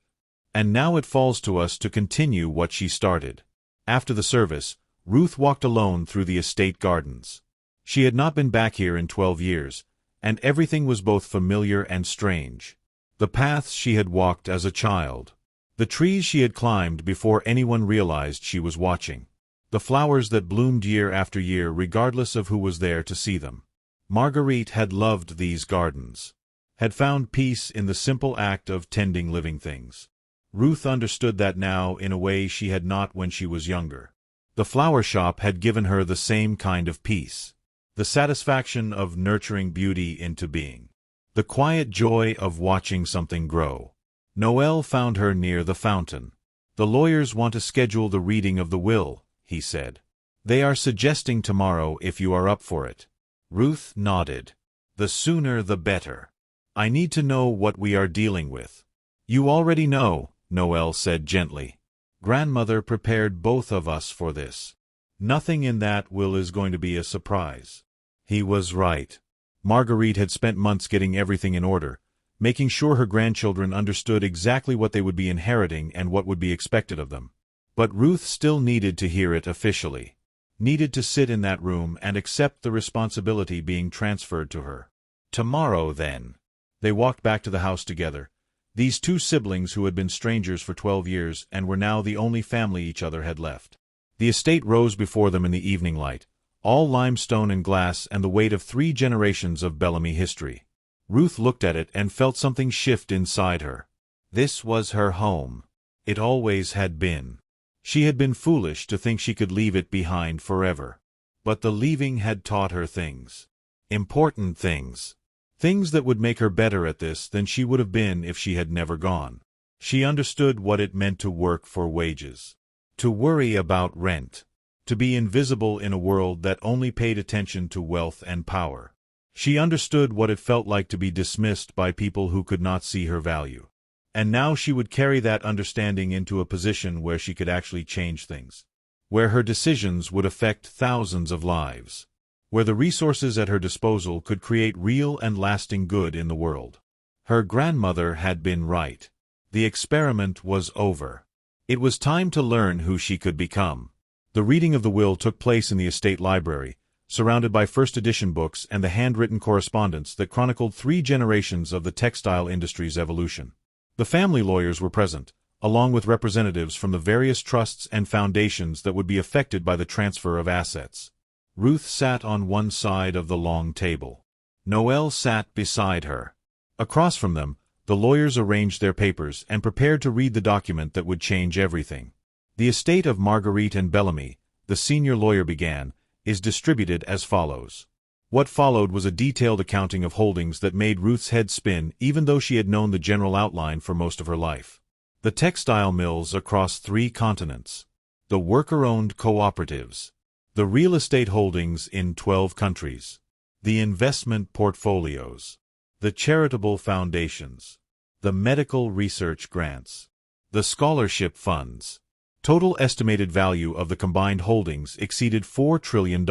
[SPEAKER 1] And now it falls to us to continue what she started. After the service, Ruth walked alone through the estate gardens. She had not been back here in 12 years, and everything was both familiar and strange. The paths she had walked as a child. The trees she had climbed before anyone realized she was watching. The flowers that bloomed year after year regardless of who was there to see them. Marguerite had loved these gardens. Had found peace in the simple act of tending living things. Ruth understood that now in a way she had not when she was younger. The flower shop had given her the same kind of peace. The satisfaction of nurturing beauty into being. The quiet joy of watching something grow. Noel found her near the fountain. "The lawyers want to schedule the reading of the will," he said. "They are suggesting tomorrow if you are up for it." Ruth nodded. "The sooner the better. I need to know what we are dealing with." "You already know," Noel said gently. "Grandmother prepared both of us for this. Nothing in that will is going to be a surprise." He was right. Marguerite had spent months getting everything in order, making sure her grandchildren understood exactly what they would be inheriting and what would be expected of them. But Ruth still needed to hear it officially. Needed to sit in that room and accept the responsibility being transferred to her. Tomorrow, then. They walked back to the house together. These two siblings who had been strangers for 12 years and were now the only family each other had left. The estate rose before them in the evening light, all limestone and glass and the weight of 3 generations of Bellamy history. Ruth looked at it and felt something shift inside her. This was her home. It always had been. She had been foolish to think she could leave it behind forever. But the leaving had taught her things. Important things. Things that would make her better at this than she would have been if she had never gone. She understood what it meant to work for wages. To worry about rent. To be invisible in a world that only paid attention to wealth and power. She understood what it felt like to be dismissed by people who could not see her value. And now she would carry that understanding into a position where she could actually change things. Where her decisions would affect thousands of lives. Where the resources at her disposal could create real and lasting good in the world. Her grandmother had been right. The experiment was over. It was time to learn who she could become. The reading of the will took place in the estate library, surrounded by first edition books and the handwritten correspondence that chronicled 3 generations of the textile industry's evolution. The family lawyers were present, along with representatives from the various trusts and foundations that would be affected by the transfer of assets. Ruth sat on one side of the long table. Noel sat beside her. Across from them, the lawyers arranged their papers and prepared to read the document that would change everything. The estate of Marguerite and Bellamy, the senior lawyer began, is distributed as follows. What followed was a detailed accounting of holdings that made Ruth's head spin even though she had known the general outline for most of her life. The textile mills across 3 continents. The worker-owned cooperatives. The real estate holdings in 12 countries. The investment portfolios. The charitable foundations. The medical research grants. The scholarship funds. Total estimated value of the combined holdings exceeded $4 trillion.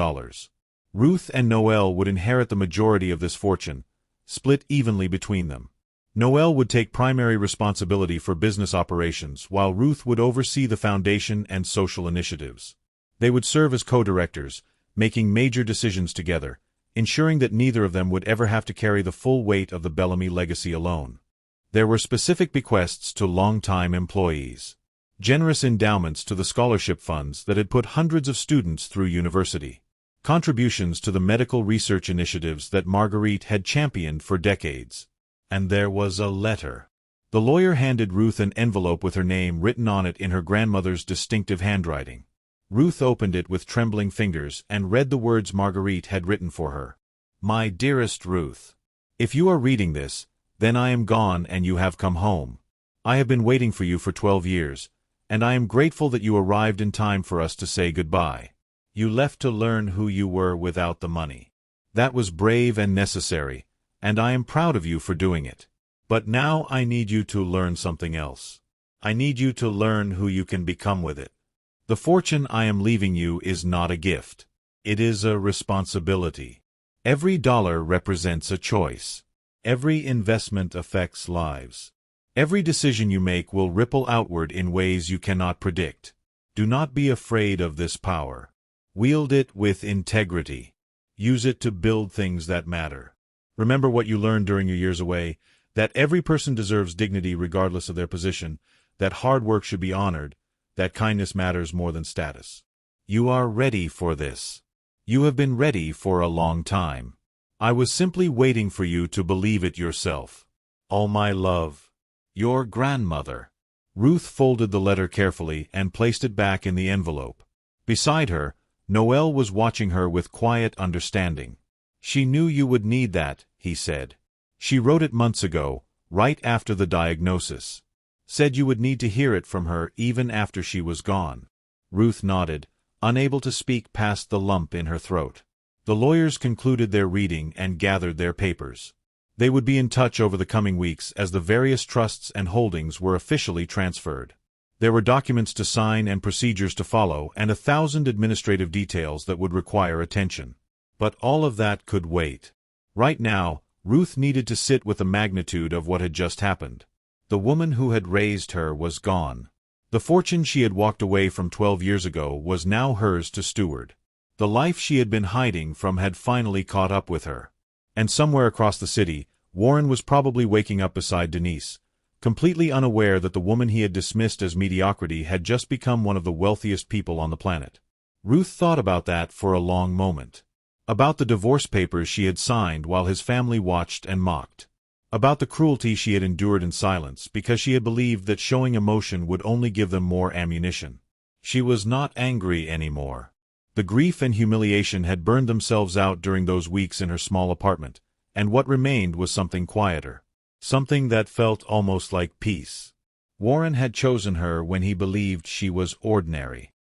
[SPEAKER 1] Ruth and Noel would inherit the majority of this fortune, split evenly between them. Noel would take primary responsibility for business operations while Ruth would oversee the foundation and social initiatives. They would serve as co-directors, making major decisions together, ensuring that neither of them would ever have to carry the full weight of the Bellamy legacy alone. There were specific bequests to longtime employees. Generous endowments to the scholarship funds that had put hundreds of students through university. Contributions to the medical research initiatives that Marguerite had championed for decades. And there was a letter. The lawyer handed Ruth an envelope with her name written on it in her grandmother's distinctive handwriting. Ruth opened it with trembling fingers and read the words Marguerite had written for her. My dearest Ruth, if you are reading this, then I am gone and you have come home. I have been waiting for you for 12 years, and I am grateful that you arrived in time for us to say goodbye. You left to learn who you were without the money. That was brave and necessary, and I am proud of you for doing it. But now I need you to learn something else. I need you to learn who you can become with it. The fortune I am leaving you is not a gift. It is a responsibility. Every dollar represents a choice. Every investment affects lives. Every decision you make will ripple outward in ways you cannot predict. Do not be afraid of this power. Wield it with integrity. Use it to build things that matter. Remember what you learned during your years away, that every person deserves dignity regardless of their position, that hard work should be honored, that kindness matters more than status. You are ready for this. You have been ready for a long time. I was simply waiting for you to believe it yourself. All my love. Your grandmother. Ruth folded the letter carefully and placed it back in the envelope. Beside her, Noel was watching her with quiet understanding. She knew you would need that, he said. She wrote it months ago, right after the diagnosis. Said you would need to hear it from her even after she was gone. Ruth nodded, unable to speak past the lump in her throat. The lawyers concluded their reading and gathered their papers. They would be in touch over the coming weeks as the various trusts and holdings were officially transferred. There were documents to sign and procedures to follow and 1,000 administrative details that would require attention. But all of that could wait. Right now, Ruth needed to sit with the magnitude of what had just happened. The woman who had raised her was gone. The fortune she had walked away from 12 years ago was now hers to steward. The life she had been hiding from had finally caught up with her. And somewhere across the city, Warren was probably waking up beside Denise, completely unaware that the woman he had dismissed as mediocrity had just become one of the wealthiest people on the planet. Ruth thought about that for a long moment. About the divorce papers she had signed while his family watched and mocked. About the cruelty she had endured in silence because she had believed that showing emotion would only give them more ammunition. She was not angry anymore. The grief and humiliation had burned themselves out during those weeks in her small apartment, and what remained was something quieter. Something that felt almost like peace. Warren had chosen her when he believed she was ordinary.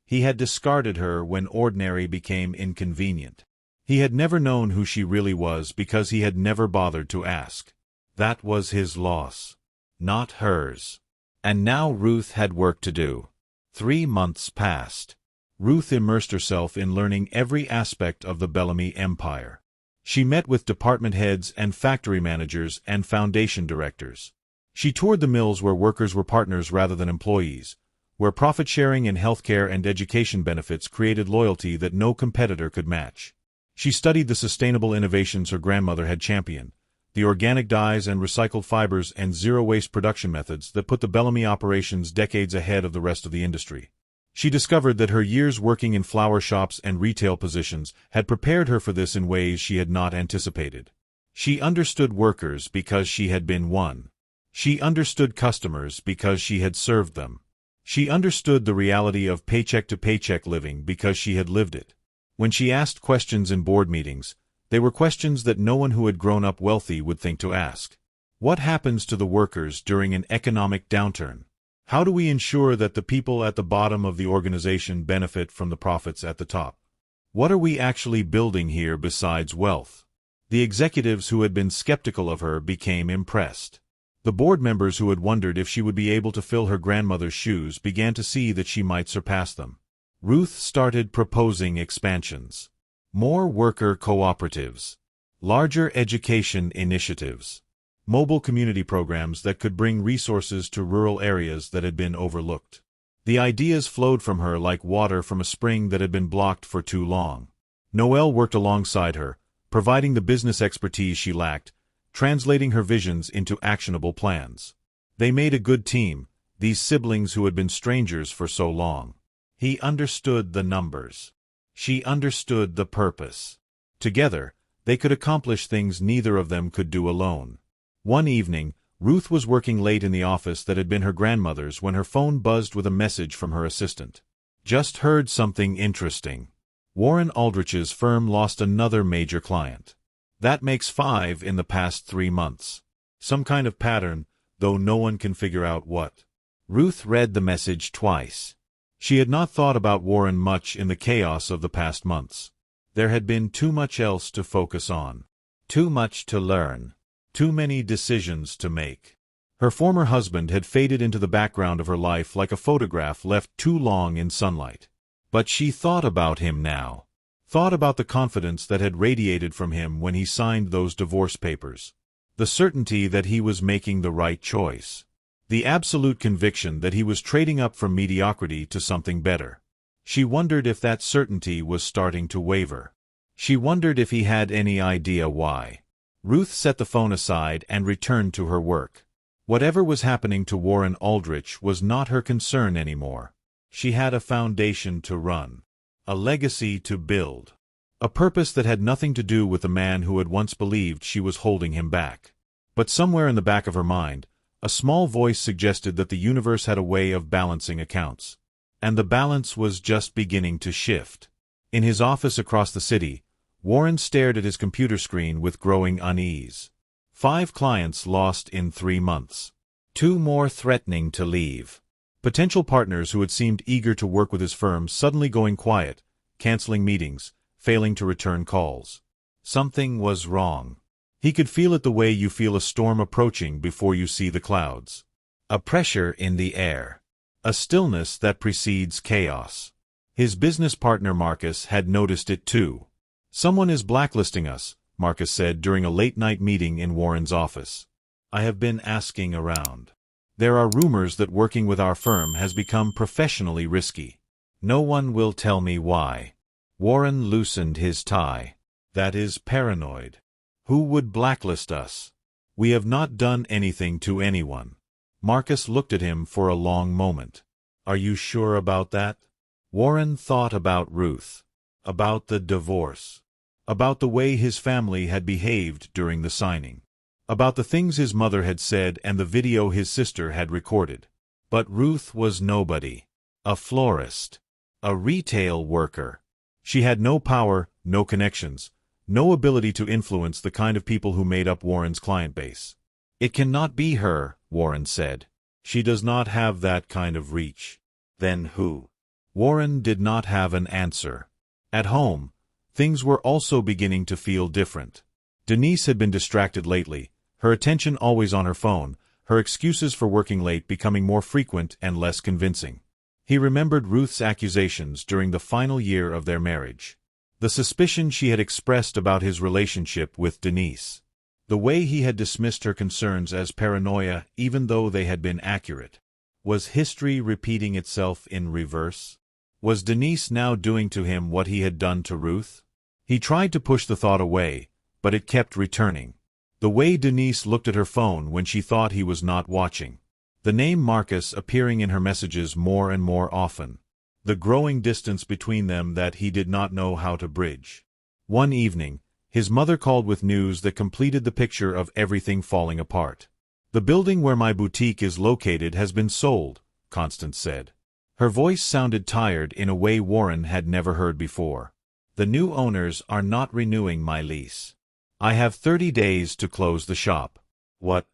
[SPEAKER 1] He had discarded her when ordinary became inconvenient. He had never known who she really was because he had never bothered to ask. That was his loss, not hers. And now Ruth had work to do. 3 months passed. Ruth immersed herself in learning every aspect of the Bellamy empire. She met with department heads and factory managers and foundation directors. She toured the mills where workers were partners rather than employees, where profit-sharing in healthcare and education benefits created loyalty that no competitor could match. She studied the sustainable innovations her grandmother had championed, the organic dyes and recycled fibers and zero-waste production methods that put the Bellamy operations decades ahead of the rest of the industry. She discovered that her years working in flower shops and retail positions had prepared her for this in ways she had not anticipated. She understood workers because she had been one. She understood customers because she had served them. She understood the reality of paycheck-to-paycheck living because she had lived it. When she asked questions in board meetings, they were questions that no one who had grown up wealthy would think to ask. What happens to the workers during an economic downturn? How do we ensure that the people at the bottom of the organization benefit from the profits at the top? What are we actually building here besides wealth? The executives who had been skeptical of her became impressed. The board members who had wondered if she would be able to fill her grandmother's shoes began to see that she might surpass them. Ruth started proposing expansions. More worker cooperatives. Larger education initiatives. Mobile community programs that could bring resources to rural areas that had been overlooked. The ideas flowed from her like water from a spring that had been blocked for too long. Noel worked alongside her, providing the business expertise she lacked, translating her visions into actionable plans. They made a good team, these siblings who had been strangers for so long. He understood the numbers. She understood the purpose. Together, they could accomplish things neither of them could do alone. One evening, Ruth was working late in the office that had been her grandmother's when her phone buzzed with a message from her assistant. Just heard something interesting. Warren Aldrich's firm lost another major client. That makes 5 in the past 3 months. Some kind of pattern, though no one can figure out what. Ruth read the message twice. She had not thought about Warren much in the chaos of the past months. There had been too much else to focus on. Too much to learn. Too many decisions to make. Her former husband had faded into the background of her life like a photograph left too long in sunlight. But she thought about him now. Thought about the confidence that had radiated from him when he signed those divorce papers. The certainty that he was making the right choice. The absolute conviction that he was trading up from mediocrity to something better. She wondered if that certainty was starting to waver. She wondered if he had any idea why. Ruth set the phone aside and returned to her work. Whatever was happening to Warren Aldrich was not her concern anymore. She had a foundation to run. A legacy to build. A purpose that had nothing to do with the man who had once believed she was holding him back. But somewhere in the back of her mind, a small voice suggested that the universe had a way of balancing accounts. And the balance was just beginning to shift. In his office across the city, Warren stared at his computer screen with growing unease. 5 clients lost in 3 months. 2 more threatening to leave. Potential partners who had seemed eager to work with his firm suddenly going quiet, canceling meetings, failing to return calls. Something was wrong. He could feel it the way you feel a storm approaching before you see the clouds. A pressure in the air. A stillness that precedes chaos. His business partner Marcus had noticed it too. "Someone is blacklisting us," Marcus said during a late-night meeting in Warren's office. "I have been asking around. There are rumors that working with our firm has become professionally risky. No one will tell me why." Warren loosened his tie. "That is paranoid. Who would blacklist us? We have not done anything to anyone." Marcus looked at him for a long moment. "Are you sure about that?" Warren thought about Ruth. About the divorce. About the way his family had behaved during the signing. About the things his mother had said and the video his sister had recorded. But Ruth was nobody. A florist. A retail worker. She had no power, no connections, no ability to influence the kind of people who made up Warren's client base. "It cannot be her," Warren said. "She does not have that kind of reach." "Then who?" Warren did not have an answer. At home, things were also beginning to feel different. Denise had been distracted lately, her attention always on her phone, her excuses for working late becoming more frequent and less convincing. He remembered Ruth's accusations during the final year of their marriage. The suspicion she had expressed about his relationship with Denise. The way he had dismissed her concerns as paranoia even though they had been accurate. Was history repeating itself in reverse? Was Denise now doing to him what he had done to Ruth? He tried to push the thought away, but it kept returning. The way Denise looked at her phone when she thought he was not watching. The name Marcus appearing in her messages more and more often. The growing distance between them that he did not know how to bridge. One evening, his mother called with news that completed the picture of everything falling apart. "The building where my boutique is located has been sold," Constance said. Her voice sounded tired in a way Warren had never heard before. "The new owners are not renewing my lease. I have 30 days to close the shop." "What?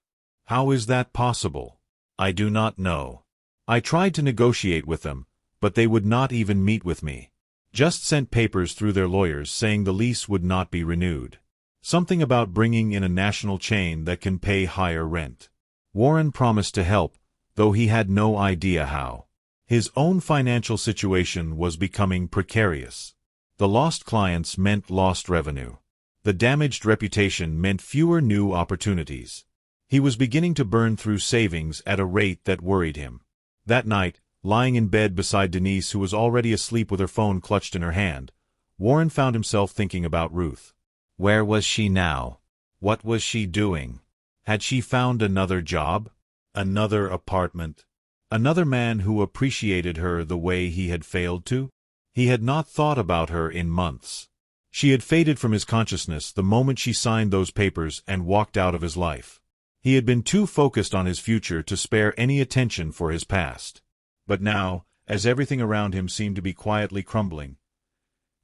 [SPEAKER 1] How is that possible?" "I do not know. I tried to negotiate with them, but they would not even meet with me. Just sent papers through their lawyers saying the lease would not be renewed. Something about bringing in a national chain that can pay higher rent." Warren promised to help, though he had no idea how. His own financial situation was becoming precarious. The lost clients meant lost revenue. The damaged reputation meant fewer new opportunities. He was beginning to burn through savings at a rate that worried him. That night, lying in bed beside Denise, who was already asleep with her phone clutched in her hand, Warren found himself thinking about Ruth. Where was she now? What was she doing? Had she found another job? Another apartment? Another man who appreciated her the way he had failed to? He had not thought about her in months. She had faded from his consciousness the moment she signed those papers and walked out of his life. He had been too focused on his future to spare any attention for his past. But now, as everything around him seemed to be quietly crumbling,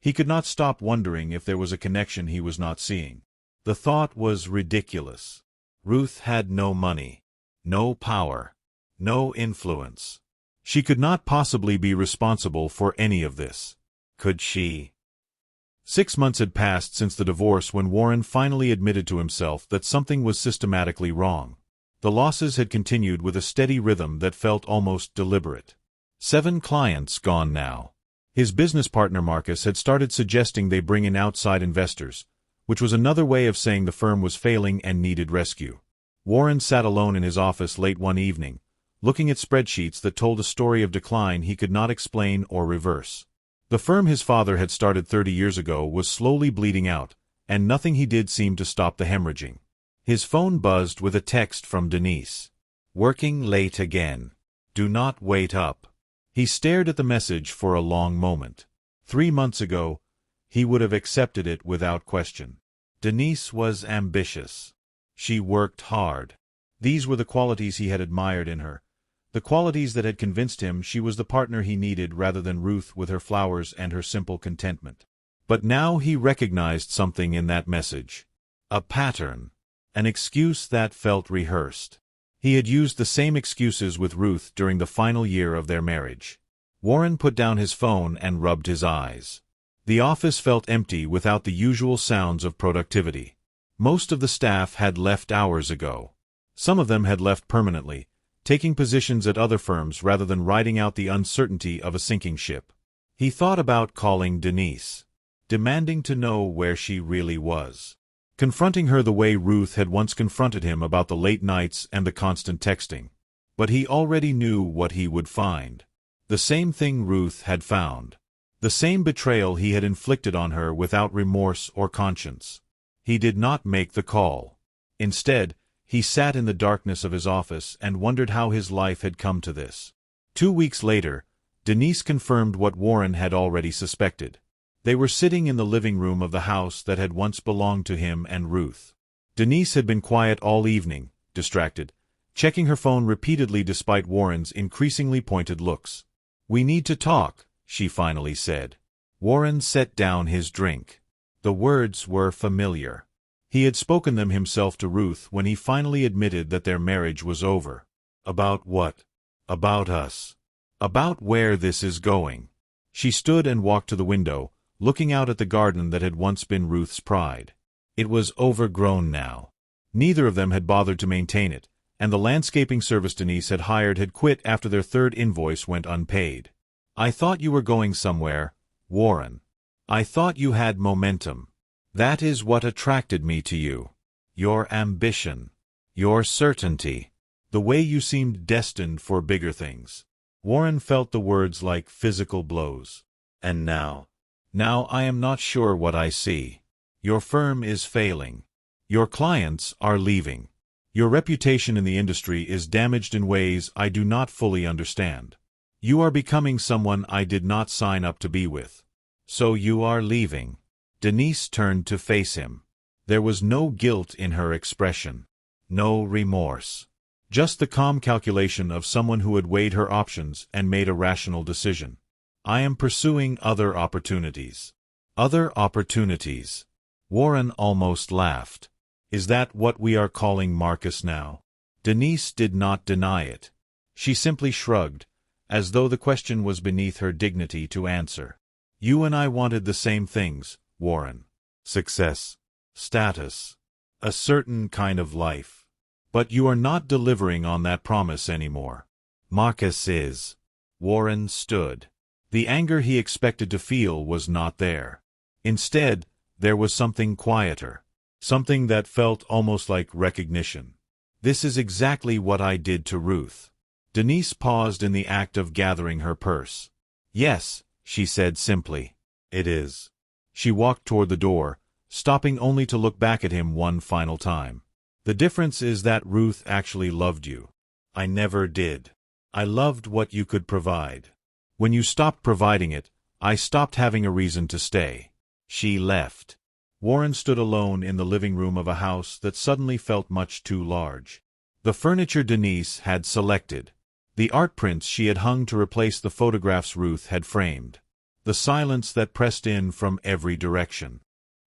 [SPEAKER 1] he could not stop wondering if there was a connection he was not seeing. The thought was ridiculous. Ruth had no money, no power, no influence. She could not possibly be responsible for any of this. Could she? 6 months had passed since the divorce when Warren finally admitted to himself that something was systematically wrong. The losses had continued with a steady rhythm that felt almost deliberate. 7 clients gone now. His business partner Marcus had started suggesting they bring in outside investors, which was another way of saying the firm was failing and needed rescue. Warren sat alone in his office late one evening, looking at spreadsheets that told a story of decline he could not explain or reverse. The firm his father had started 30 years ago was slowly bleeding out, and nothing he did seemed to stop the hemorrhaging. His phone buzzed with a text from Denise. "Working late again. Do not wait up." He stared at the message for a long moment. 3 months ago, he would have accepted it without question. Denise was ambitious. She worked hard. These were the qualities he had admired in her, the qualities that had convinced him she was the partner he needed rather than Ruth with her flowers and her simple contentment. But now he recognized something in that message. A pattern. An excuse that felt rehearsed. He had used the same excuses with Ruth during the final year of their marriage. Warren put down his phone and rubbed his eyes. The office felt empty without the usual sounds of productivity. Most of the staff had left hours ago. Some of them had left permanently, taking positions at other firms rather than riding out the uncertainty of a sinking ship. He thought about calling Denise, demanding to know where she really was. Confronting her the way Ruth had once confronted him about the late nights and the constant texting. But he already knew what he would find. The same thing Ruth had found. The same betrayal he had inflicted on her without remorse or conscience. He did not make the call. Instead, he sat in the darkness of his office and wondered how his life had come to this. 2 weeks later, Denise confirmed what Warren had already suspected. They were sitting in the living room of the house that had once belonged to him and Ruth. Denise had been quiet all evening, distracted, checking her phone repeatedly despite Warren's increasingly pointed looks. "We need to talk," she finally said. Warren set down his drink. The words were familiar. He had spoken them himself to Ruth when he finally admitted that their marriage was over. About what? About us. About where this is going. She stood and walked to the window, looking out at the garden that had once been Ruth's pride. It was overgrown now. Neither of them had bothered to maintain it, and the landscaping service Denise had hired had quit after their third invoice went unpaid. "I thought you were going somewhere, Warren. I thought you had momentum. That is what attracted me to you. Your ambition. Your certainty. The way you seemed destined for bigger things." Warren felt the words like physical blows. "And now I am not sure what I see. Your firm is failing. Your clients are leaving. Your reputation in the industry is damaged in ways I do not fully understand. You are becoming someone I did not sign up to be with. So you are leaving." Denise turned to face him. There was no guilt in her expression. No remorse. Just the calm calculation of someone who had weighed her options and made a rational decision. "I am pursuing other opportunities." Other opportunities. Warren almost laughed. "Is that what we are calling Marcus now?" Denise did not deny it. She simply shrugged, as though the question was beneath her dignity to answer. "You and I wanted the same things, Warren. Success. Status. A certain kind of life. But you are not delivering on that promise anymore. Marcus is." Warren stood. The anger he expected to feel was not there. Instead, there was something quieter. Something that felt almost like recognition. "This is exactly what I did to Ruth." Denise paused in the act of gathering her purse. "Yes," she said simply. "It is." She walked toward the door, stopping only to look back at him one final time. "The difference is that Ruth actually loved you. I never did. I loved what you could provide. When you stopped providing it, I stopped having a reason to stay." She left. Warren stood alone in the living room of a house that suddenly felt much too large. The furniture Denise had selected. The art prints she had hung to replace the photographs Ruth had framed. The silence that pressed in from every direction.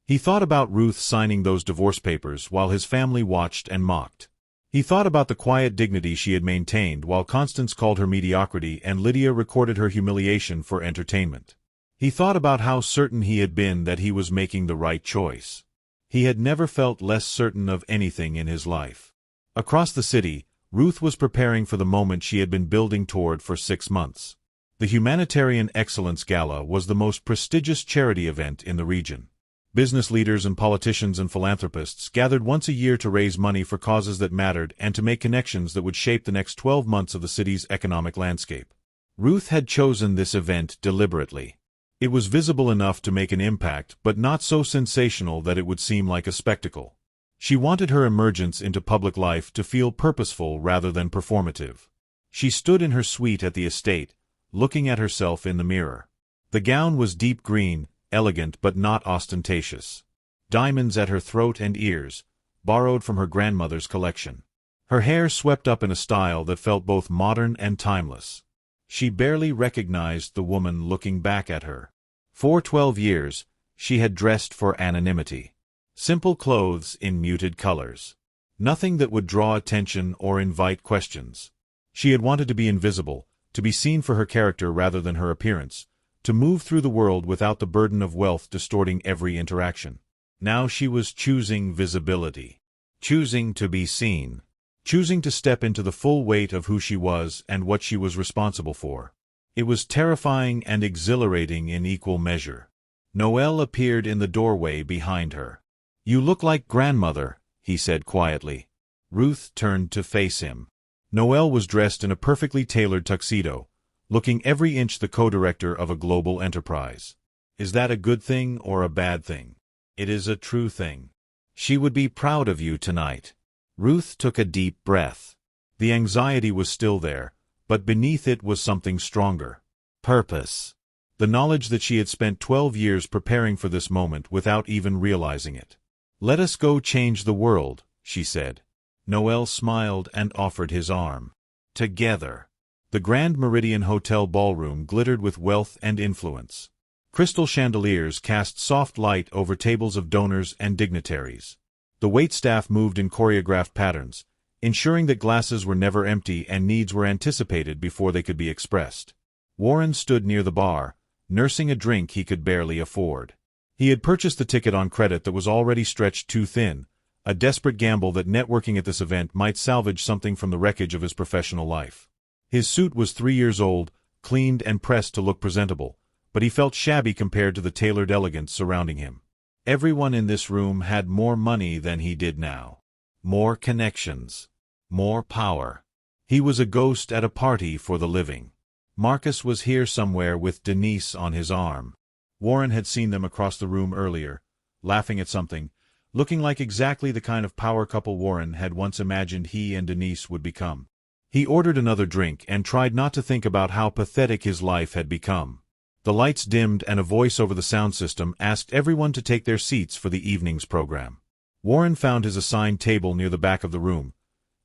[SPEAKER 1] He thought about Ruth signing those divorce papers while his family watched and mocked. He thought about the quiet dignity she had maintained while Constance called her mediocrity and Lydia recorded her humiliation for entertainment. He thought about how certain he had been that he was making the right choice. He had never felt less certain of anything in his life. Across the city, Ruth was preparing for the moment she had been building toward for 6 months. The Humanitarian Excellence Gala was the most prestigious charity event in the region. Business leaders and politicians and philanthropists gathered once a year to raise money for causes that mattered and to make connections that would shape the next 12 months of the city's economic landscape. Ruth had chosen this event deliberately. It was visible enough to make an impact, but not so sensational that it would seem like a spectacle. She wanted her emergence into public life to feel purposeful rather than performative. She stood in her suite at the estate, looking at herself in the mirror. The gown was deep green, elegant but not ostentatious. Diamonds at her throat and ears, borrowed from her grandmother's collection. Her hair swept up in a style that felt both modern and timeless. She barely recognized the woman looking back at her. For 12 years, she had dressed for anonymity. Simple clothes in muted colors. Nothing that would draw attention or invite questions. She had wanted to be invisible, to be seen for her character rather than her appearance, to move through the world without the burden of wealth distorting every interaction. Now she was choosing visibility. Choosing to be seen. Choosing to step into the full weight of who she was and what she was responsible for. It was terrifying and exhilarating in equal measure. Noel appeared in the doorway behind her. "You look like grandmother," he said quietly. Ruth turned to face him. Noel was dressed in a perfectly tailored tuxedo, looking every inch the co-director of a global enterprise. Is that a good thing or a bad thing? It is a true thing. She would be proud of you tonight. Ruth took a deep breath. The anxiety was still there, but beneath it was something stronger. Purpose. The knowledge that she had spent 12 years preparing for this moment without even realizing it. "Let us go change the world," she said. Noel smiled and offered his arm. Together. The Grand Meridian Hotel ballroom glittered with wealth and influence. Crystal chandeliers cast soft light over tables of donors and dignitaries. The waitstaff moved in choreographed patterns, ensuring that glasses were never empty and needs were anticipated before they could be expressed. Warren stood near the bar, nursing a drink he could barely afford. He had purchased the ticket on credit that was already stretched too thin, a desperate gamble that networking at this event might salvage something from the wreckage of his professional life. His suit was 3 years old, cleaned and pressed to look presentable, but he felt shabby compared to the tailored elegance surrounding him. Everyone in this room had more money than he did now. More connections. More power. He was a ghost at a party for the living. Marcus was here somewhere with Denise on his arm. Warren had seen them across the room earlier, laughing at something, looking like exactly the kind of power couple Warren had once imagined he and Denise would become. He ordered another drink and tried not to think about how pathetic his life had become. The lights dimmed and a voice over the sound system asked everyone to take their seats for the evening's program. Warren found his assigned table near the back of the room,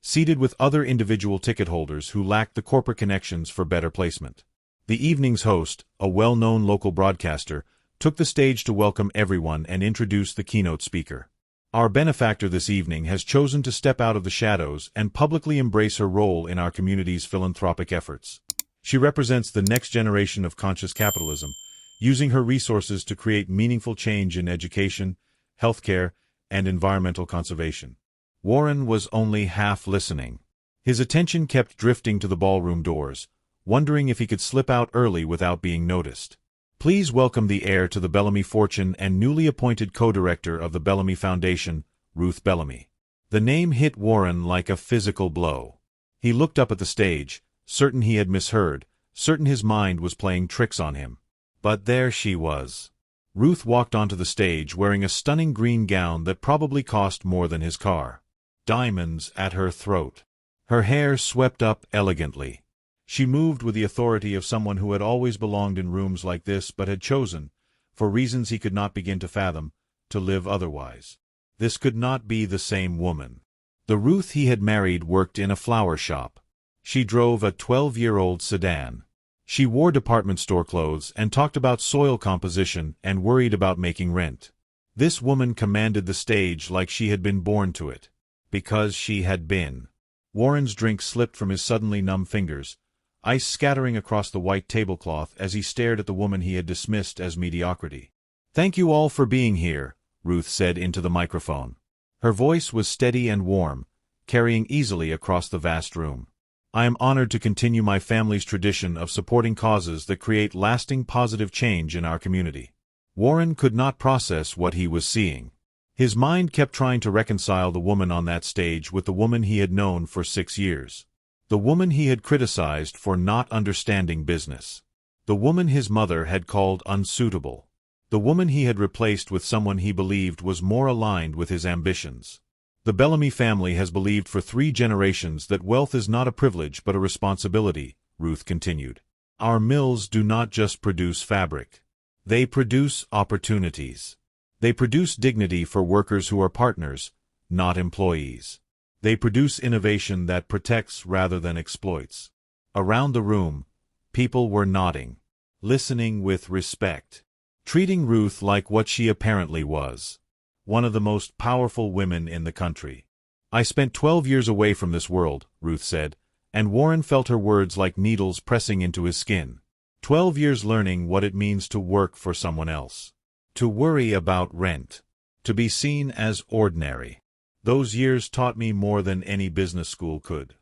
[SPEAKER 1] seated with other individual ticket holders who lacked the corporate connections for better placement. The evening's host, a well-known local broadcaster, took the stage to welcome everyone and introduce the keynote speaker. Our benefactor this evening has chosen to step out of the shadows and publicly embrace her role in our community's philanthropic efforts. She represents the next generation of conscious capitalism, using her resources to create meaningful change in education, healthcare, and environmental conservation. Warren was only half listening. His attention kept drifting to the ballroom doors, wondering if he could slip out early without being noticed. Please welcome the heir to the Bellamy fortune and newly appointed co-director of the Bellamy Foundation, Ruth Bellamy. The name hit Warren like a physical blow. He looked up at the stage, certain he had misheard, certain his mind was playing tricks on him. But there she was. Ruth walked onto the stage wearing a stunning green gown that probably cost more than his car. Diamonds at her throat. Her hair swept up elegantly. She moved with the authority of someone who had always belonged in rooms like this but had chosen, for reasons he could not begin to fathom, to live otherwise. This could not be the same woman. The Ruth he had married worked in a flower shop. She drove a 12-year-old sedan. She wore department store clothes and talked about soil composition and worried about making rent. This woman commanded the stage like she had been born to it. Because she had been. Warren's drink slipped from his suddenly numb fingers, ice scattering across the white tablecloth as he stared at the woman he had dismissed as mediocrity. "Thank you all for being here," Ruth said into the microphone. Her voice was steady and warm, carrying easily across the vast room. "I am honored to continue my family's tradition of supporting causes that create lasting positive change in our community. Warren could not process what he was seeing. His mind kept trying to reconcile the woman on that stage with the woman he had known for 6 years. The woman he had criticized for not understanding business. The woman his mother had called unsuitable. The woman he had replaced with someone he believed was more aligned with his ambitions. The Bellamy family has believed for 3 generations that wealth is not a privilege but a responsibility, Ruth continued. Our mills do not just produce fabric. They produce opportunities. They produce dignity for workers who are partners, not employees. They produce innovation that protects rather than exploits. Around the room, people were nodding, listening with respect, treating Ruth like what she apparently was, one of the most powerful women in the country. I spent 12 years away from this world, Ruth said, and Warren felt her words like needles pressing into his skin. 12 years learning what it means to work for someone else. To worry about rent. To be seen as ordinary. Those years taught me more than any business school could.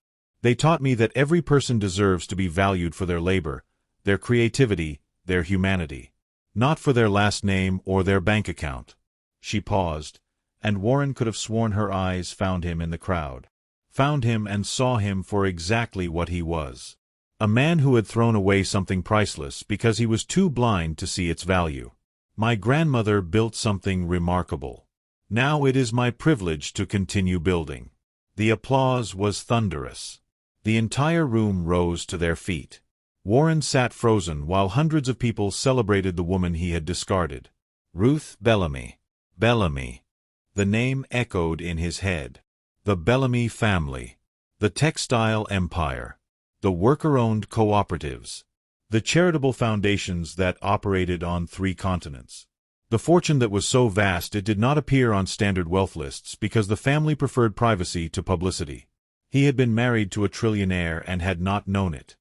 [SPEAKER 1] They taught me that every person deserves to be valued for their labor, their creativity, their humanity. Not for their last name or their bank account. She paused, and Warren could have sworn her eyes found him in the crowd. Found him and saw him for exactly what he was. A man who had thrown away something priceless because he was too blind to see its value. My grandmother built something remarkable. Now it is my privilege to continue building. The applause was thunderous. The entire room rose to their feet. Warren sat frozen while hundreds of people celebrated the woman he had discarded. Ruth Bellamy. Bellamy. The name echoed in his head. The Bellamy family. The textile empire. The worker-owned cooperatives. The charitable foundations that operated on 3 continents. The fortune that was so vast it did not appear on standard wealth lists because the family preferred privacy to publicity. He had been married to a trillionaire and had not known it.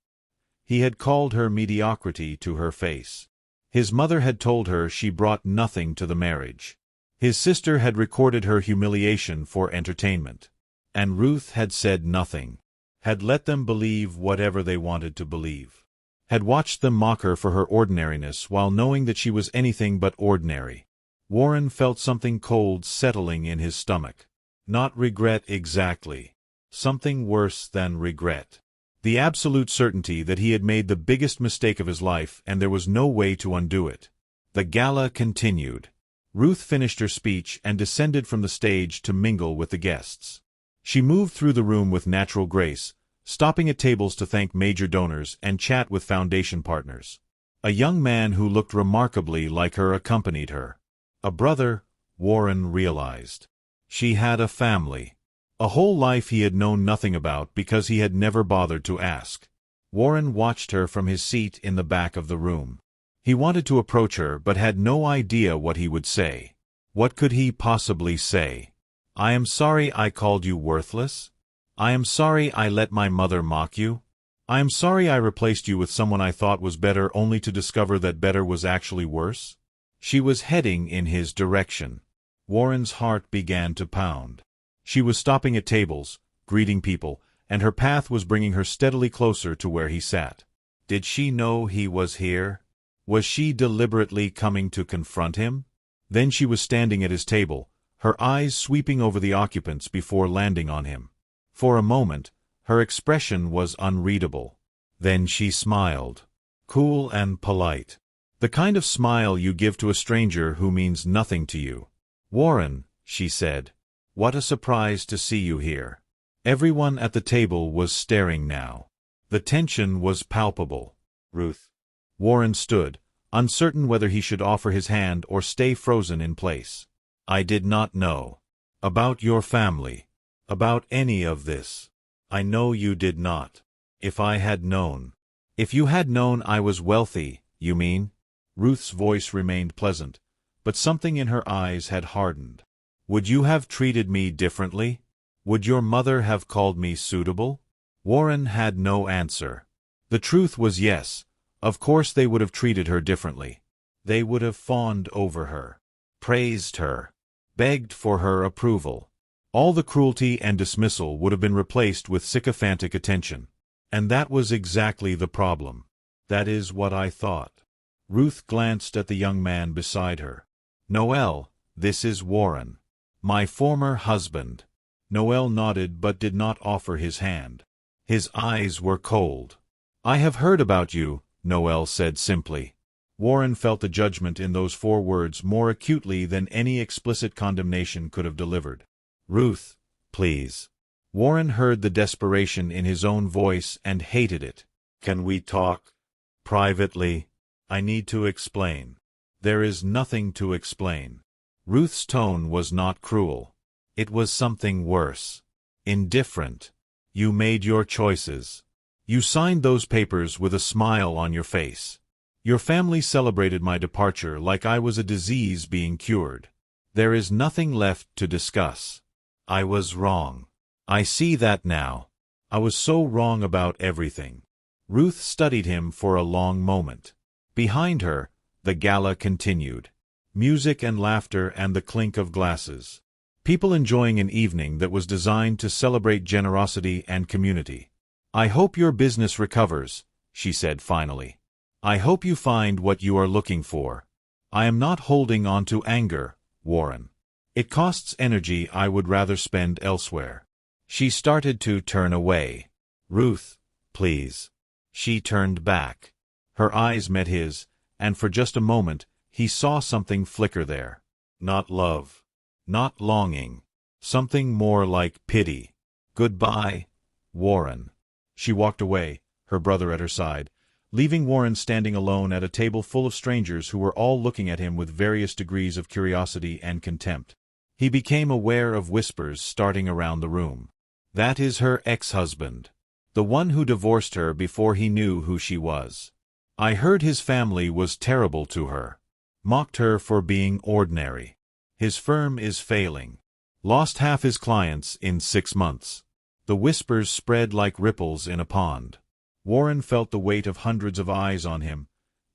[SPEAKER 1] He had called her mediocrity to her face. His mother had told her she brought nothing to the marriage. His sister had recorded her humiliation for entertainment. And Ruth had said nothing. Had let them believe whatever they wanted to believe. Had watched them mock her for her ordinariness while knowing that she was anything but ordinary. Warren felt something cold settling in his stomach. Not regret exactly. Something worse than regret. The absolute certainty that he had made the biggest mistake of his life and there was no way to undo it. The gala continued. Ruth finished her speech and descended from the stage to mingle with the guests. She moved through the room with natural grace, stopping at tables to thank major donors and chat with foundation partners. A young man who looked remarkably like her accompanied her. A brother, Warren realized. She had a family. A whole life he had known nothing about because he had never bothered to ask. Warren watched her from his seat in the back of the room. He wanted to approach her but had no idea what he would say. What could he possibly say? I am sorry I called you worthless. I am sorry I let my mother mock you. I am sorry I replaced you with someone I thought was better only to discover that better was actually worse. She was heading in his direction. Warren's heart began to pound. She was stopping at tables, greeting people, and her path was bringing her steadily closer to where he sat. Did she know he was here? Was she deliberately coming to confront him? Then she was standing at his table, her eyes sweeping over the occupants before landing on him. For a moment, her expression was unreadable. Then she smiled. Cool and polite. The kind of smile you give to a stranger who means nothing to you. Warren, she said. What a surprise to see you here. Everyone at the table was staring now. The tension was palpable. Ruth. Warren stood, uncertain whether he should offer his hand or stay frozen in place. I did not know. About your family. About any of this. I know you did not. If I had known. If you had known I was wealthy, you mean? Ruth's voice remained pleasant, but something in her eyes had hardened. Would you have treated me differently? Would your mother have called me suitable? Warren had no answer. The truth was yes. Of course they would have treated her differently. They would have fawned over her, praised her, begged for her approval. All the cruelty and dismissal would have been replaced with sycophantic attention. And that was exactly the problem. That is what I thought. Ruth glanced at the young man beside her. "Noel, this is Warren. My former husband." Noel nodded but did not offer his hand. His eyes were cold. "I have heard about you," Noel said simply. Warren felt the judgment in those 4 words more acutely than any explicit condemnation could have delivered. "Ruth, please." Warren heard the desperation in his own voice and hated it. "Can we talk privately? I need to explain." "There is nothing to explain." Ruth's tone was not cruel. It was something worse. Indifferent. "You made your choices. You signed those papers with a smile on your face. Your family celebrated my departure like I was a disease being cured. There is nothing left to discuss. I was wrong. I see that now. I was so wrong about everything." Ruth studied him for a long moment. Behind her, the gala continued. Music and laughter and the clink of glasses. People enjoying an evening that was designed to celebrate generosity and community. "I hope your business recovers," she said finally. "I hope you find what you are looking for. I am not holding on to anger, Warren. It costs energy I would rather spend elsewhere." She started to turn away. "Ruth, please." She turned back. Her eyes met his, and for just a moment, he saw something flicker there. Not love. Not longing. Something more like pity. "Goodbye, Warren." She walked away, her brother at her side, leaving Warren standing alone at a table full of strangers who were all looking at him with various degrees of curiosity and contempt. He became aware of whispers starting around the room. "That is her ex-husband. The one who divorced her before he knew who she was. I heard his family was terrible to her. Mocked her for being ordinary. His firm is failing. Lost half his clients in 6 months." The whispers spread like ripples in a pond. Warren felt the weight of hundreds of eyes on him,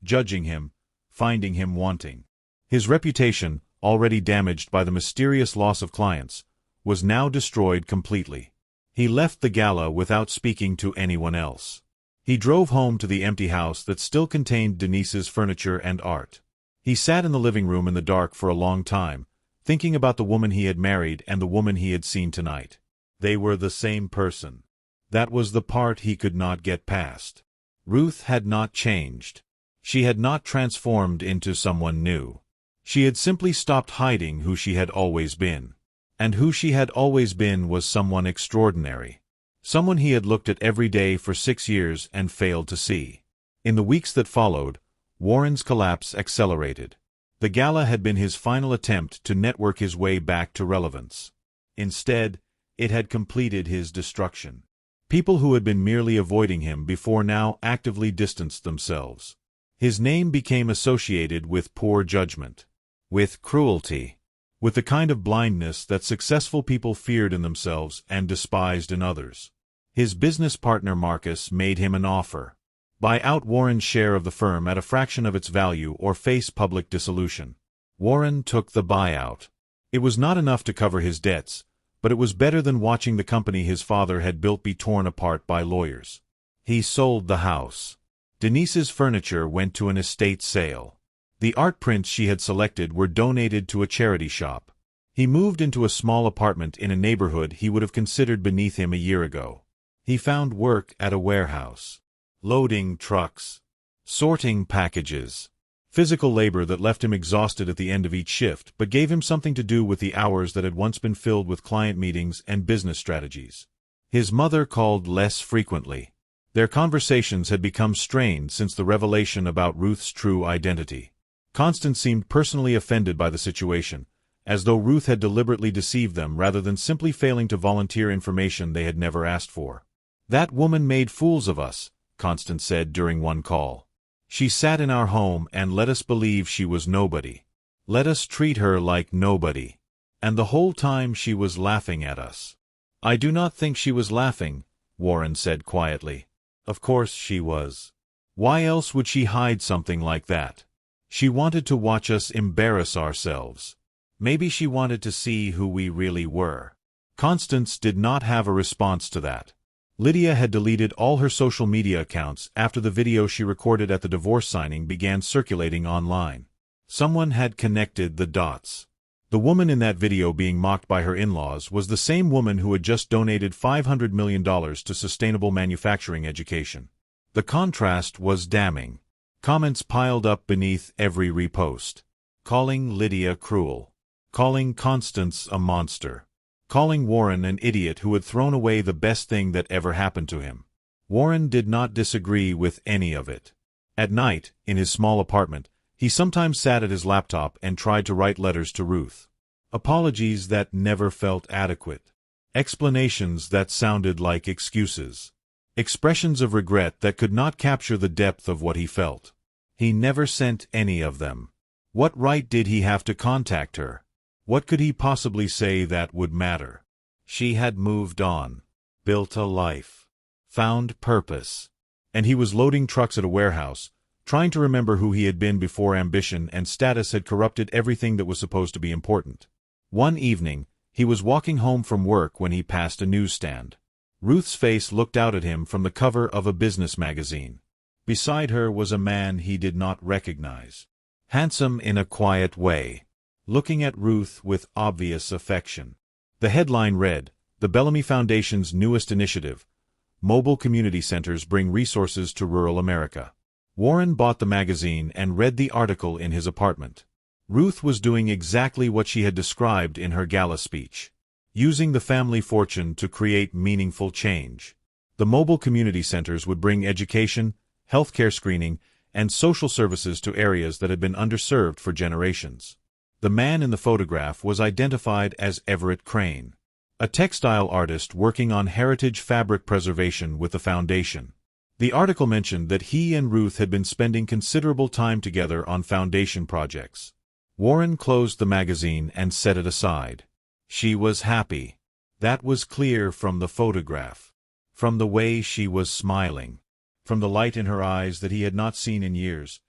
[SPEAKER 1] judging him, finding him wanting. His reputation, already damaged by the mysterious loss of clients, was now destroyed completely. He left the gala without speaking to anyone else. He drove home to the empty house that still contained Denise's furniture and art. He sat in the living room in the dark for a long time, thinking about the woman he had married and the woman he had seen tonight. They were the same person. That was the part he could not get past. Ruth had not changed. She had not transformed into someone new. She had simply stopped hiding who she had always been. And who she had always been was someone extraordinary. Someone he had looked at every day for 6 years and failed to see. In the weeks that followed, Warren's collapse accelerated. The gala had been his final attempt to network his way back to relevance. Instead, it had completed his destruction. People who had been merely avoiding him before now actively distanced themselves. His name became associated with poor judgment, with cruelty, with the kind of blindness that successful people feared in themselves and despised in others. His business partner Marcus made him an offer. Buy out Warren's share of the firm at a fraction of its value or face public dissolution. Warren took the buyout. It was not enough to cover his debts, but it was better than watching the company his father had built be torn apart by lawyers. He sold the house. Denise's furniture went to an estate sale. The art prints she had selected were donated to a charity shop. He moved into a small apartment in a neighborhood he would have considered beneath him a year ago. He found work at a warehouse. Loading trucks. Sorting packages. Physical labor that left him exhausted at the end of each shift, but gave him something to do with the hours that had once been filled with client meetings and business strategies. His mother called less frequently. Their conversations had become strained since the revelation about Ruth's true identity. Constance seemed personally offended by the situation, as though Ruth had deliberately deceived them rather than simply failing to volunteer information they had never asked for. "That woman made fools of us," Constance said during one call. "She sat in our home and let us believe she was nobody. Let us treat her like nobody. And the whole time she was laughing at us." "I do not think she was laughing," Warren said quietly. "Of course she was. Why else would she hide something like that? She wanted to watch us embarrass ourselves. Maybe she wanted to see who we really were." Constance did not have a response to that. Lydia had deleted all her social media accounts after the video she recorded at the divorce signing began circulating online. Someone had connected the dots. The woman in that video being mocked by her in-laws was the same woman who had just donated $500 million to sustainable manufacturing education. The contrast was damning. Comments piled up beneath every repost, calling Lydia cruel, calling Constance a monster, calling Warren an idiot who had thrown away the best thing that ever happened to him. Warren did not disagree with any of it. At night, in his small apartment, he sometimes sat at his laptop and tried to write letters to Ruth. Apologies that never felt adequate. Explanations that sounded like excuses. Expressions of regret that could not capture the depth of what he felt. He never sent any of them. What right did he have to contact her? What could he possibly say that would matter? She had moved on, built a life, found purpose, and he was loading trucks at a warehouse, trying to remember who he had been before ambition and status had corrupted everything that was supposed to be important. One evening, he was walking home from work when he passed a newsstand. Ruth's face looked out at him from the cover of a business magazine. Beside her was a man he did not recognize. Handsome in a quiet way, looking at Ruth with obvious affection. The headline read, "The Bellamy Foundation's newest initiative. Mobile community centers bring resources to rural America." Warren bought the magazine and read the article in his apartment. Ruth was doing exactly what she had described in her gala speech, using the family fortune to create meaningful change. The mobile community centers would bring education, healthcare screening, and social services to areas that had been underserved for generations. The man in the photograph was identified as Everett Crane, a textile artist working on heritage fabric preservation with the foundation. The article mentioned that he and Ruth had been spending considerable time together on foundation projects. Warren closed the magazine and set it aside. She was happy. That was clear from the photograph, from the way she was smiling, from the light in her eyes that he had not seen in years,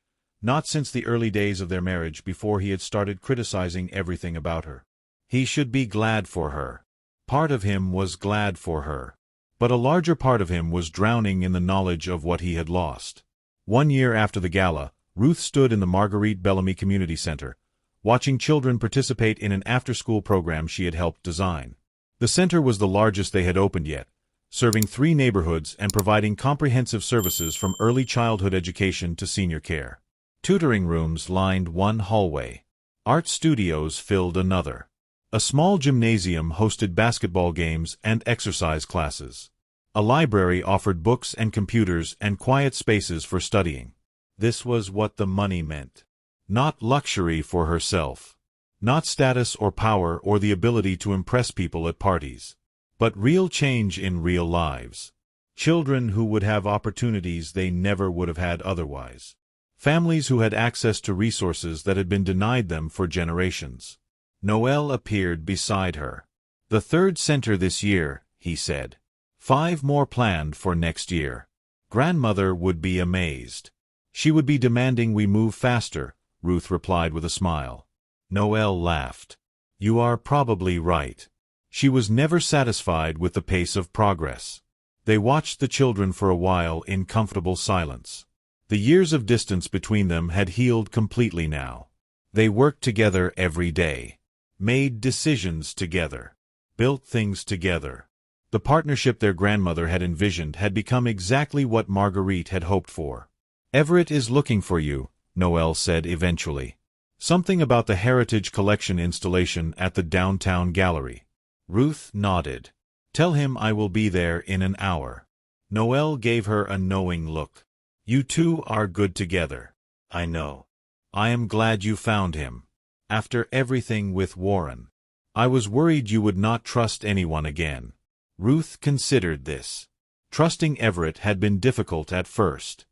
[SPEAKER 1] not since the early days of their marriage before he had started criticizing everything about her. He should be glad for her. Part of him was glad for her. But a larger part of him was drowning in the knowledge of what he had lost. 1 year after the gala, Ruth stood in the Marguerite Bellamy Community Center, watching children participate in an after-school program she had helped design. The center was the largest they had opened yet, serving 3 neighborhoods and providing comprehensive services from early childhood education to senior care. Tutoring rooms lined one hallway. Art studios filled another. A small gymnasium hosted basketball games and exercise classes. A library offered books and computers and quiet spaces for studying. This was what the money meant. Not luxury for herself. Not status or power or the ability to impress people at parties. But real change in real lives. Children who would have opportunities they never would have had otherwise. Families who had access to resources that had been denied them for generations. Noel appeared beside her. "The 3rd center this year," he said. 5 more planned for next year. Grandmother would be amazed. She would be demanding we move faster, Ruth replied with a smile. Noel laughed. "You are probably right." She was never satisfied with the pace of progress. They watched the children for a while in comfortable silence. The years of distance between them had healed completely now. They worked together every day. Made decisions together. Built things together. The partnership their grandmother had envisioned had become exactly what Marguerite had hoped for. "Everett is looking for you," Noel said eventually. "Something about the Heritage Collection installation at the downtown gallery." Ruth nodded. "Tell him I will be there in an hour." Noel gave her a knowing look. "You two are good together." "I know. I am glad you found him. After everything with Warren. I was worried you would not trust anyone again." Ruth considered this. Trusting Everett had been difficult at first.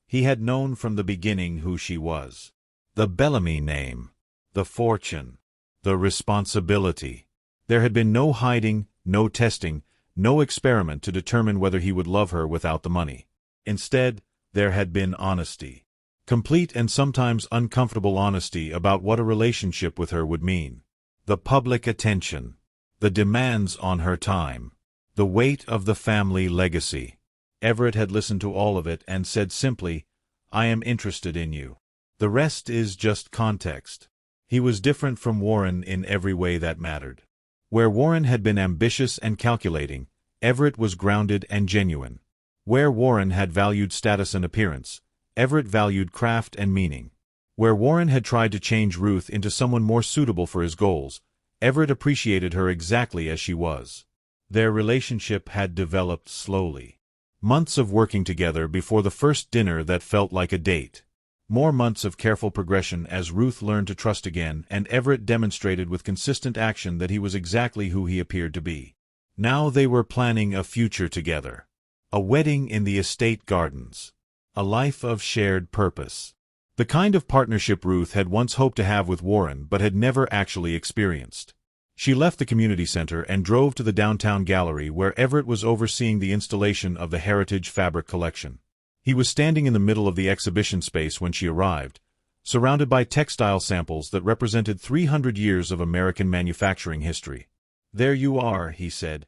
[SPEAKER 1] He had known from the beginning who she was. The Bellamy name. The fortune. The responsibility. There had been no hiding, no testing, no experiment to determine whether he would love her without the money. Instead, there had been honesty. Complete and sometimes uncomfortable honesty about what a relationship with her would mean. The public attention. The demands on her time. The weight of the family legacy. Everett had listened to all of it and said simply, "I am interested in you. The rest is just context." He was different from Warren in every way that mattered. Where Warren had been ambitious and calculating, Everett was grounded and genuine. Where Warren had valued status and appearance, Everett valued craft and meaning. Where Warren had tried to change Ruth into someone more suitable for his goals, Everett appreciated her exactly as she was. Their relationship had developed slowly. Months of working together before the first dinner that felt like a date. More months of careful progression as Ruth learned to trust again, and Everett demonstrated with consistent action that he was exactly who he appeared to be. Now they were planning a future together. A wedding in the estate gardens. A life of shared purpose. The kind of partnership Ruth had once hoped to have with Warren but had never actually experienced. She left the community center and drove to the downtown gallery where Everett was overseeing the installation of the Heritage Fabric Collection. He was standing in the middle of the exhibition space when she arrived, surrounded by textile samples that represented 300 years of American manufacturing history. "There you are," he said,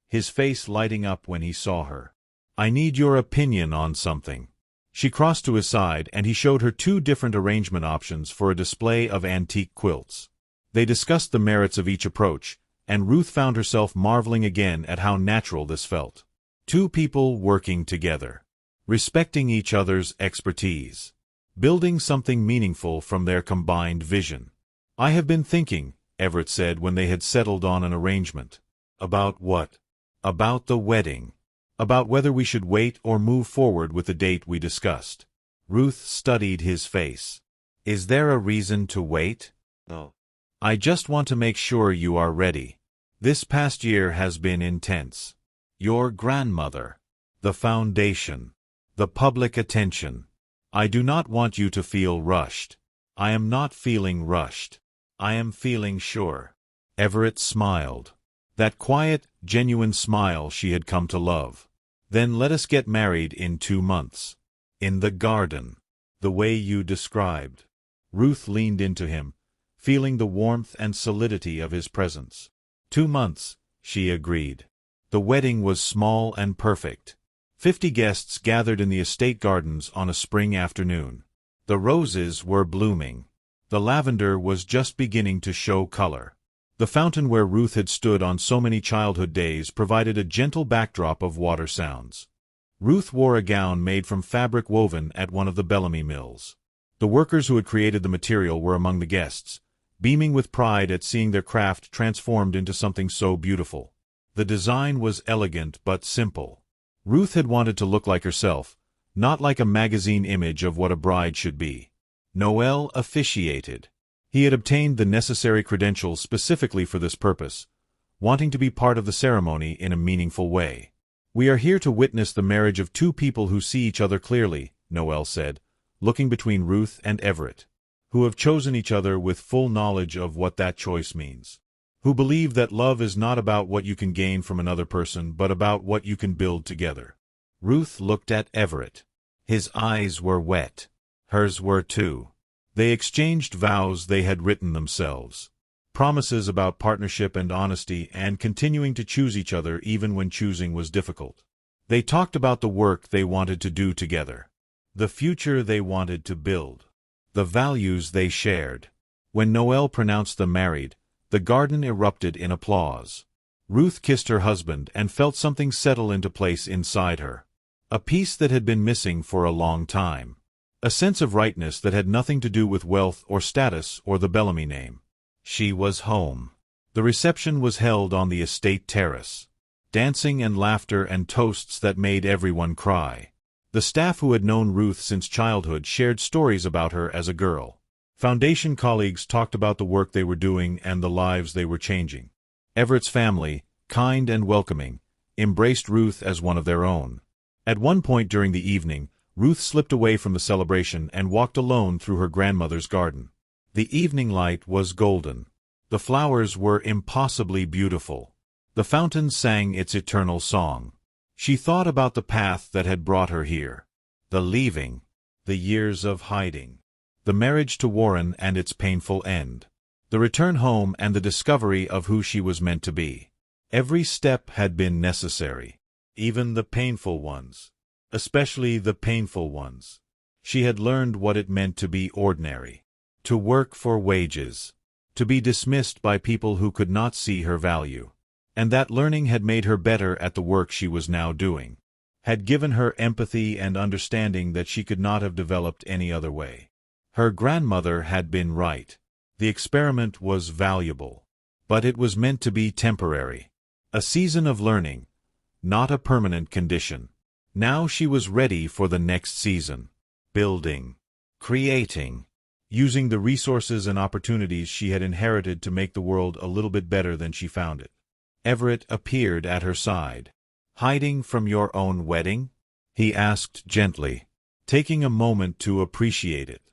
[SPEAKER 1] his face lighting up when he saw her. "I need your opinion on something." She crossed to his side and he showed her 2 different arrangement options for a display of antique quilts. They discussed the merits of each approach, and Ruth found herself marveling again at how natural this felt. 2 people working together. Respecting each other's expertise. Building something meaningful from their combined vision. "I have been thinking," Everett said when they had settled on an arrangement. "About what?" "About the wedding. About whether we should wait or move forward with the date we discussed." Ruth studied his face. "Is there a reason to wait?" "No. I just want to make sure you are ready. This past year has been intense. Your grandmother. The foundation. The public attention. I do not want you to feel rushed." "I am not feeling rushed. I am feeling sure." Everett smiled. That quiet, genuine smile she had come to love. "Then let us get married in 2 months. In the garden. The way you described." Ruth leaned into him, feeling the warmth and solidity of his presence. 2 months, she agreed. The wedding was small and perfect. 50 guests gathered in the estate gardens on a spring afternoon. The roses were blooming. The lavender was just beginning to show color. The fountain where Ruth had stood on so many childhood days provided a gentle backdrop of water sounds. Ruth wore a gown made from fabric woven at one of the Bellamy mills. The workers who had created the material were among the guests, beaming with pride at seeing their craft transformed into something so beautiful. The design was elegant but simple. Ruth had wanted to look like herself, not like a magazine image of what a bride should be. Noel officiated. He had obtained the necessary credentials specifically for this purpose, wanting to be part of the ceremony in a meaningful way. "We are here to witness the marriage of 2 people who see each other clearly," Noel said, looking between Ruth and Everett, "who have chosen each other with full knowledge of what that choice means. Who believe that love is not about what you can gain from another person but about what you can build together." Ruth looked at Everett. His eyes were wet. Hers were too. They exchanged vows they had written themselves. Promises about partnership and honesty and continuing to choose each other even when choosing was difficult. They talked about the work they wanted to do together. The future they wanted to build. The values they shared. When Noel pronounced them married, the garden erupted in applause. Ruth kissed her husband and felt something settle into place inside her. A peace that had been missing for a long time. A sense of rightness that had nothing to do with wealth or status or the Bellamy name. She was home. The reception was held on the estate terrace. Dancing and laughter and toasts that made everyone cry. The staff who had known Ruth since childhood shared stories about her as a girl. Foundation colleagues talked about the work they were doing and the lives they were changing. Everett's family, kind and welcoming, embraced Ruth as one of their own. At one point during the evening, Ruth slipped away from the celebration and walked alone through her grandmother's garden. The evening light was golden. The flowers were impossibly beautiful. The fountain sang its eternal song. She thought about the path that had brought her here. The leaving. The years of hiding. The marriage to Warren and its painful end. The return home and the discovery of who she was meant to be. Every step had been necessary, even the painful ones, especially the painful ones. She had learned what it meant to be ordinary, to work for wages, to be dismissed by people who could not see her value. And that learning had made her better at the work she was now doing, had given her empathy and understanding that she could not have developed any other way. Her grandmother had been right. The experiment was valuable, but it was meant to be temporary, a season of learning, not a permanent condition. Now she was ready for the next season, building, creating, using the resources and opportunities she had inherited to make the world a little bit better than she found it. Everett appeared at her side. "Hiding from your own wedding?" he asked gently, taking a moment to appreciate it.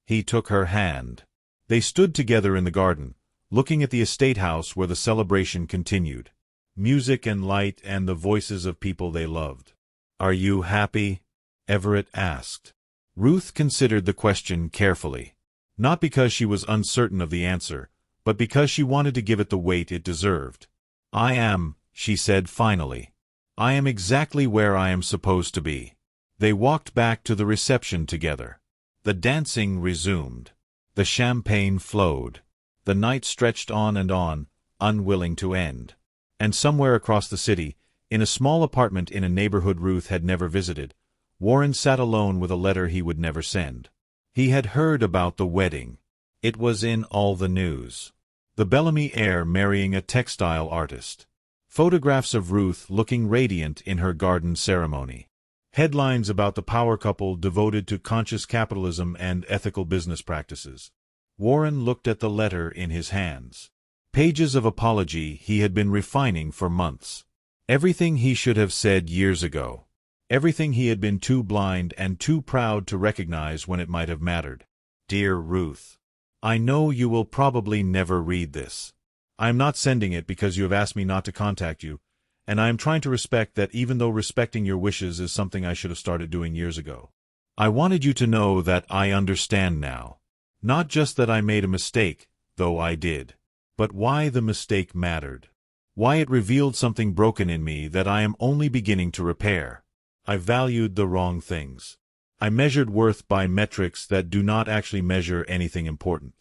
[SPEAKER 1] He took her hand. They stood together in the garden, looking at the estate house where the celebration continued. Music and light and the voices of people they loved. "Are you happy?" Everett asked. Ruth considered the question carefully, not because she was uncertain of the answer, but because she wanted to give it the weight it deserved. "I am," she said finally. "I am exactly where I am supposed to be." They walked back to the reception together. The dancing resumed. The champagne flowed. The night stretched on and on, unwilling to end. And somewhere across the city, in a small apartment in a neighborhood Ruth had never visited, Warren sat alone with a letter he would never send. He had heard about the wedding. It was in all the news. The Bellamy heir marrying a textile artist. Photographs of Ruth looking radiant in her garden ceremony. Headlines about the power couple devoted to conscious capitalism and ethical business practices. Warren looked at the letter in his hands. Pages of apology he had been refining for months. Everything he should have said years ago. Everything he had been too blind and too proud to recognize when it might have mattered. "Dear Ruth, I know you will probably never read this. I am not sending it because you have asked me not to contact you, and I am trying to respect that even though respecting your wishes is something I should have started doing years ago. I wanted you to know that I understand now. Not just that I made a mistake, though I did, but why the mistake mattered. Why it revealed something broken in me that I am only beginning to repair. I valued the wrong things. I measured worth by metrics that do not actually measure anything important.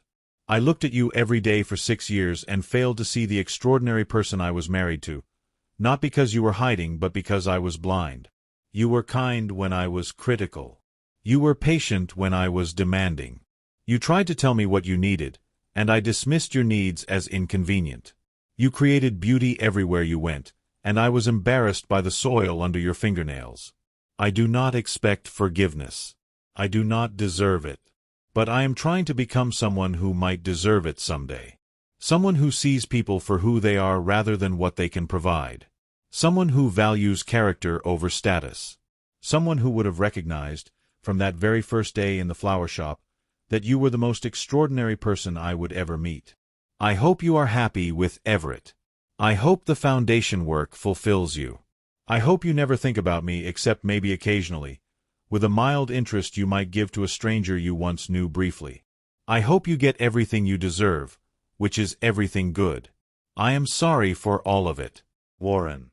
[SPEAKER 1] I looked at you every day for 6 years and failed to see the extraordinary person I was married to, not because you were hiding but because I was blind. You were kind when I was critical. You were patient when I was demanding. You tried to tell me what you needed, and I dismissed your needs as inconvenient. You created beauty everywhere you went, and I was embarrassed by the soil under your fingernails. I do not expect forgiveness. I do not deserve it. But I am trying to become someone who might deserve it someday. Someone who sees people for who they are rather than what they can provide. Someone who values character over status. Someone who would have recognized, from that very first day in the flower shop, that you were the most extraordinary person I would ever meet. I hope you are happy with Everett. I hope the foundation work fulfills you. I hope you never think about me except maybe occasionally, with a mild interest you might give to a stranger you once knew briefly. I hope you get everything you deserve, which is everything good. I am sorry for all of it. Warren.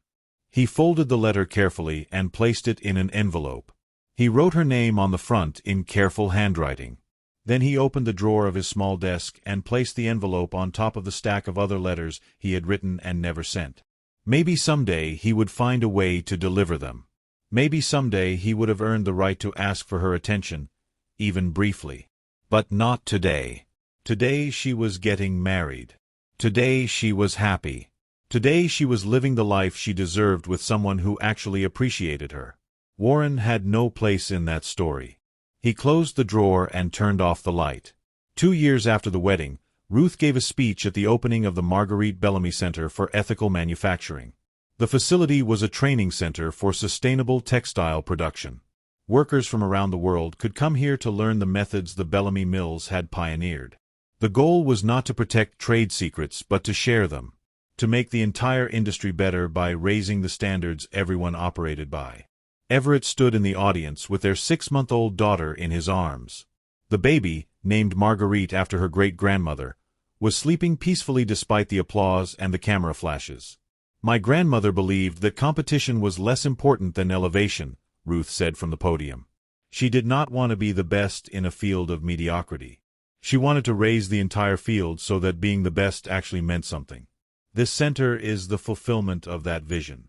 [SPEAKER 1] He folded the letter carefully and placed it in an envelope. He wrote her name on the front in careful handwriting. Then he opened the drawer of his small desk and placed the envelope on top of the stack of other letters he had written and never sent. Maybe someday he would find a way to deliver them. Maybe someday he would have earned the right to ask for her attention, even briefly. But not today. Today she was getting married. Today she was happy. Today she was living the life she deserved with someone who actually appreciated her. Warren had no place in that story. He closed the drawer and turned off the light. 2 years after the wedding, Ruth gave a speech at the opening of the Marguerite Bellamy Center for Ethical Manufacturing. The facility was a training center for sustainable textile production. Workers from around the world could come here to learn the methods the Bellamy mills had pioneered. The goal was not to protect trade secrets but to share them, to make the entire industry better by raising the standards everyone operated by. Everett stood in the audience with their 6-month-old daughter in his arms. The baby, named Marguerite after her great-grandmother, was sleeping peacefully despite the applause and the camera flashes. My grandmother believed that competition was less important than elevation, Ruth said from the podium. She did not want to be the best in a field of mediocrity. She wanted to raise the entire field so that being the best actually meant something. This center is the fulfillment of that vision.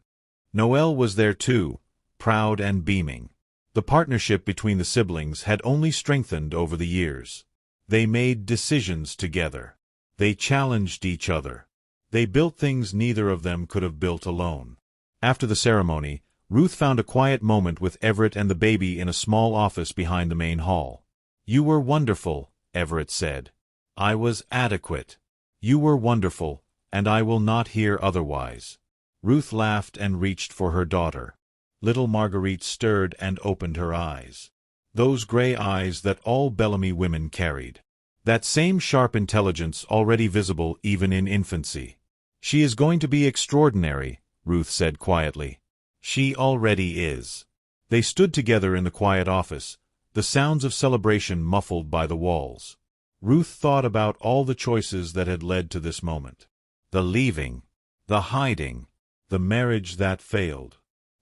[SPEAKER 1] Noelle was there too, proud and beaming. The partnership between the siblings had only strengthened over the years. They made decisions together. They challenged each other. They built things neither of them could have built alone. After the ceremony, Ruth found a quiet moment with Everett and the baby in a small office behind the main hall. "You were wonderful," Everett said. "I was adequate. You were wonderful, and I will not hear otherwise." Ruth laughed and reached for her daughter. Little Marguerite stirred and opened her eyes. Those gray eyes that all Bellamy women carried. That same sharp intelligence already visible even in infancy. "She is going to be extraordinary," Ruth said quietly. "She already is." They stood together in the quiet office, the sounds of celebration muffled by the walls. Ruth thought about all the choices that had led to this moment. The leaving, the hiding, the marriage that failed,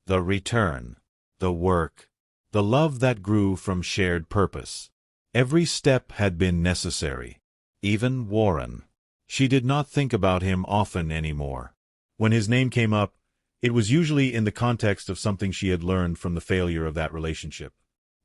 [SPEAKER 1] the return, the work, the love that grew from shared purpose. Every step had been necessary. Even Warren. She did not think about him often anymore. When his name came up, it was usually in the context of something she had learned from the failure of that relationship.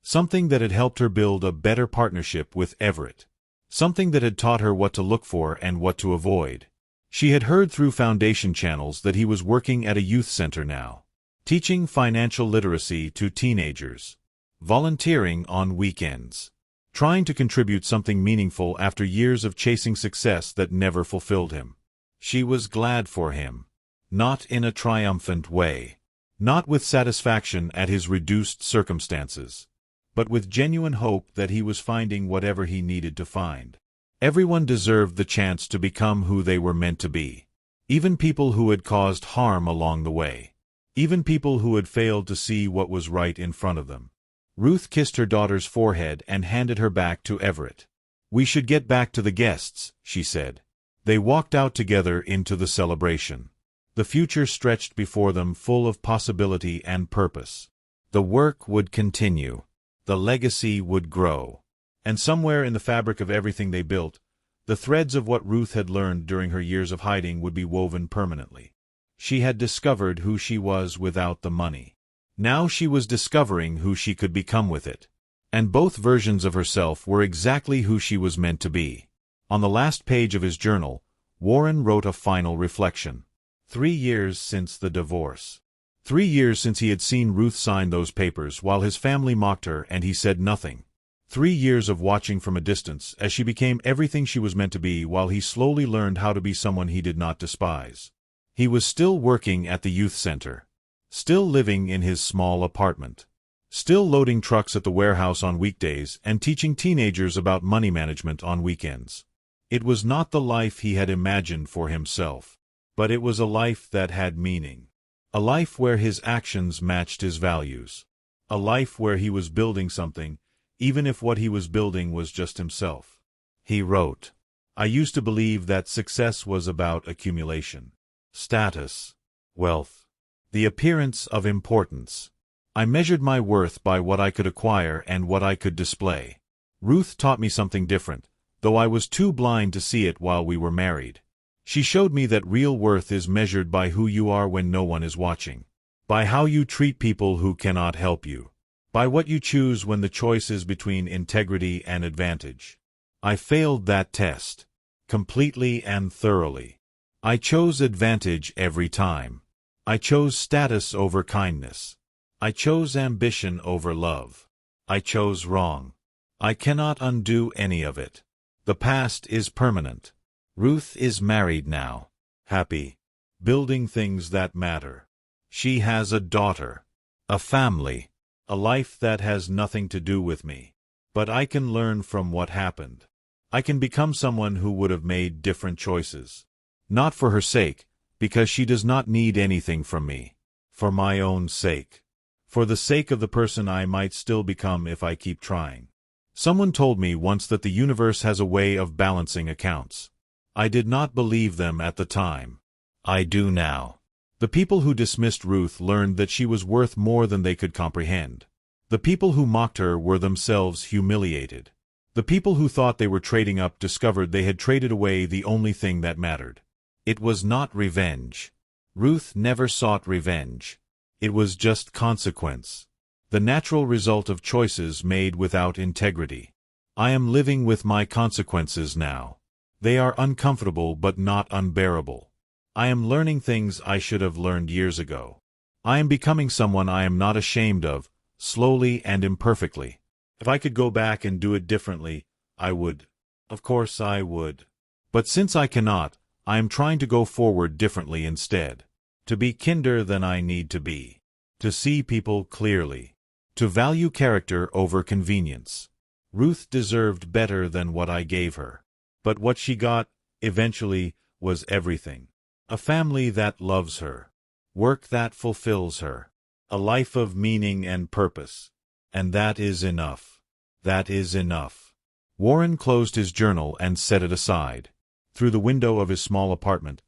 [SPEAKER 1] Something that had helped her build a better partnership with Everett. Something that had taught her what to look for and what to avoid. She had heard through foundation channels that he was working at a youth center now, teaching financial literacy to teenagers, volunteering on weekends, trying to contribute something meaningful after years of chasing success that never fulfilled him. She was glad for him. Not in a triumphant way. Not with satisfaction at his reduced circumstances. But with genuine hope that he was finding whatever he needed to find. Everyone deserved the chance to become who they were meant to be. Even people who had caused harm along the way. Even people who had failed to see what was right in front of them. Ruth kissed her daughter's forehead and handed her back to Everett. "We should get back to the guests," she said. They walked out together into the celebration. The future stretched before them full of possibility and purpose. The work would continue. The legacy would grow. And somewhere in the fabric of everything they built, the threads of what Ruth had learned during her years of hiding would be woven permanently. She had discovered who she was without the money. Now she was discovering who she could become with it. And both versions of herself were exactly who she was meant to be. On the last page of his journal, Warren wrote a final reflection. 3 years since the divorce. 3 years since he had seen Ruth sign those papers while his family mocked her and he said nothing. 3 years of watching from a distance as she became everything she was meant to be while he slowly learned how to be someone he did not despise. He was still working at the youth center. Still living in his small apartment. Still loading trucks at the warehouse on weekdays and teaching teenagers about money management on weekends. It was not the life he had imagined for himself. But it was a life that had meaning. A life where his actions matched his values. A life where he was building something, even if what he was building was just himself. He wrote, "I used to believe that success was about accumulation. Status. Wealth. The appearance of importance. I measured my worth by what I could acquire and what I could display. Ruth taught me something different, though I was too blind to see it while we were married. She showed me that real worth is measured by who you are when no one is watching. By how you treat people who cannot help you. By what you choose when the choice is between integrity and advantage. I failed that test. Completely and thoroughly. I chose advantage every time. I chose status over kindness. I chose ambition over love. I chose wrong. I cannot undo any of it. The past is permanent. Ruth is married now. Happy. Building things that matter. She has a daughter. A family. A life that has nothing to do with me. But I can learn from what happened. I can become someone who would have made different choices. Not for her sake, because she does not need anything from me. For my own sake. For the sake of the person I might still become if I keep trying. Someone told me once that the universe has a way of balancing accounts. I did not believe them at the time. I do now. The people who dismissed Ruth learned that she was worth more than they could comprehend. The people who mocked her were themselves humiliated. The people who thought they were trading up discovered they had traded away the only thing that mattered. It was not revenge. Ruth never sought revenge. It was just consequence. The natural result of choices made without integrity. I am living with my consequences now. They are uncomfortable but not unbearable. I am learning things I should have learned years ago. I am becoming someone I am not ashamed of, slowly and imperfectly. If I could go back and do it differently, I would. Of course I would. But since I cannot, I am trying to go forward differently instead. To be kinder than I need to be. To see people clearly. To value character over convenience. Ruth deserved better than what I gave her. But what she got, eventually, was everything. A family that loves her. Work that fulfills her. A life of meaning and purpose. And that is enough. That is enough. Warren closed his journal and set it aside. Through the window of his small apartment,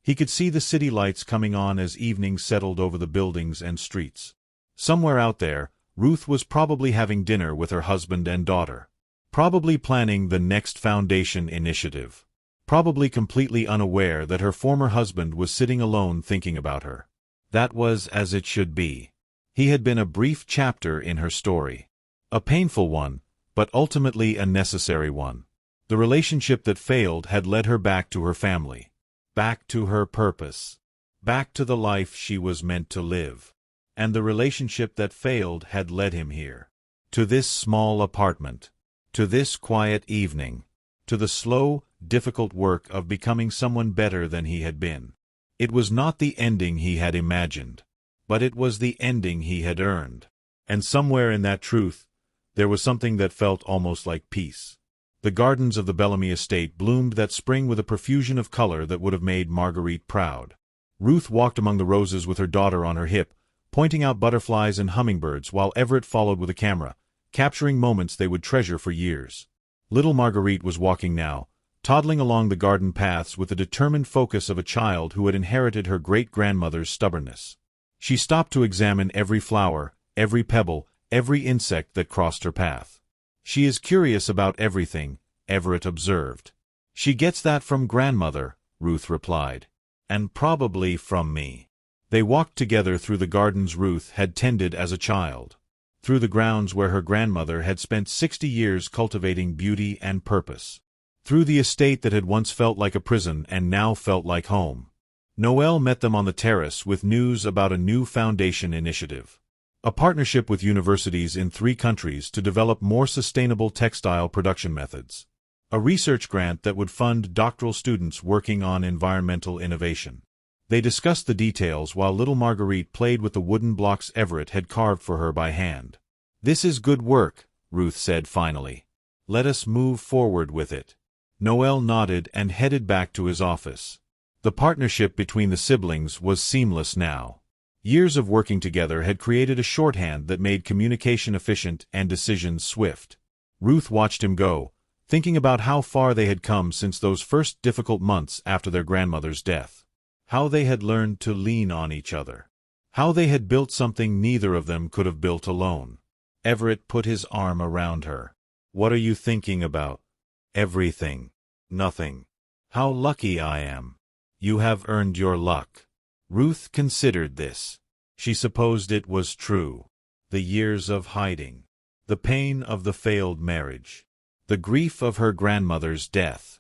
[SPEAKER 1] he could see the city lights coming on as evening settled over the buildings and streets. Somewhere out there, Ruth was probably having dinner with her husband and daughter. Probably planning the next foundation initiative. Probably completely unaware that her former husband was sitting alone thinking about her. That was as it should be. He had been a brief chapter in her story. A painful one, but ultimately a necessary one. The relationship that failed had led her back to her family. Back to her purpose. Back to the life she was meant to live. And the relationship that failed had led him here. To this small apartment. To this quiet evening. To the slow, difficult work of becoming someone better than he had been. It was not the ending he had imagined, but it was the ending he had earned. And somewhere in that truth, there was something that felt almost like peace. The gardens of the Bellamy estate bloomed that spring with a profusion of color that would have made Marguerite proud. Ruth walked among the roses with her daughter on her hip, pointing out butterflies and hummingbirds while Everett followed with a camera, capturing moments they would treasure for years. Little Marguerite was walking now, toddling along the garden paths with the determined focus of a child who had inherited her great-grandmother's stubbornness. She stopped to examine every flower, every pebble, every insect that crossed her path. She is curious about everything, Everett observed. She gets that from grandmother, Ruth replied. And probably from me. They walked together through the gardens Ruth had tended as a child. Through the grounds where her grandmother had spent 60 years cultivating beauty and purpose. Through the estate that had once felt like a prison and now felt like home. Noelle met them on the terrace with news about a new foundation initiative. A partnership with universities in 3 countries to develop more sustainable textile production methods. A research grant that would fund doctoral students working on environmental innovation. They discussed the details while little Marguerite played with the wooden blocks Everett had carved for her by hand. "This is good work," Ruth said finally. "Let us move forward with it." Noelle nodded and headed back to his office. The partnership between the siblings was seamless now. Years of working together had created a shorthand that made communication efficient and decisions swift. Ruth watched him go, thinking about how far they had come since those first difficult months after their grandmother's death. How they had learned to lean on each other. How they had built something neither of them could have built alone. Everett put his arm around her. "What are you thinking about?" "Everything. Nothing. How lucky I am." "You have earned your luck." Ruth considered this. She supposed it was true. The years of hiding. The pain of the failed marriage. The grief of her grandmother's death.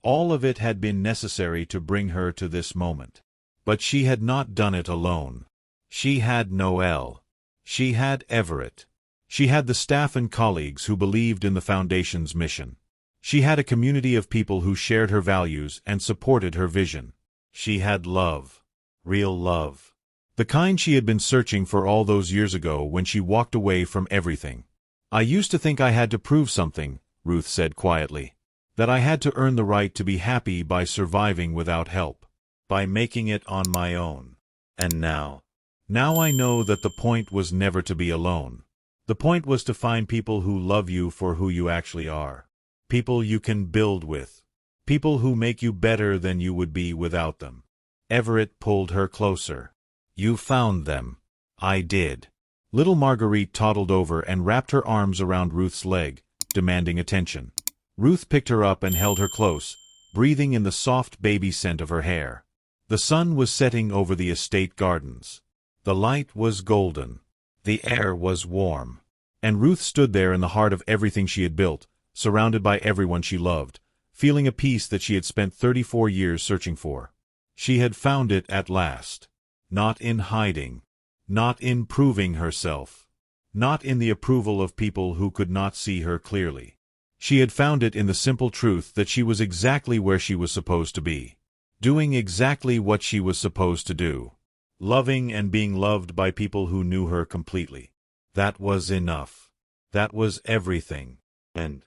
[SPEAKER 1] All of it had been necessary to bring her to this moment. But she had not done it alone. She had Noelle. She had Everett. She had the staff and colleagues who believed in the Foundation's mission. She had a community of people who shared her values and supported her vision. She had love. Real love. The kind she had been searching for all those years ago when she walked away from everything. "I used to think I had to prove something," Ruth said quietly. "That I had to earn the right to be happy by surviving without help. By making it on my own. And now I know that the point was never to be alone. The point was to find people who love you for who you actually are. People you can build with. People who make you better than you would be without them. Everett pulled her closer. "You found them." "I did." Little Marguerite toddled over and wrapped her arms around Ruth's leg, demanding attention. Ruth picked her up and held her close, breathing in the soft baby scent of her hair. The sun was setting over the estate gardens. The light was golden. The air was warm. And Ruth stood there in the heart of everything she had built, surrounded by everyone she loved, feeling a peace that she had spent 34 years searching for. She had found it at last. Not in hiding. Not in proving herself. Not in the approval of people who could not see her clearly. She had found it in the simple truth that she was exactly where she was supposed to be. Doing exactly what she was supposed to do. Loving and being loved by people who knew her completely. That was enough. That was everything. And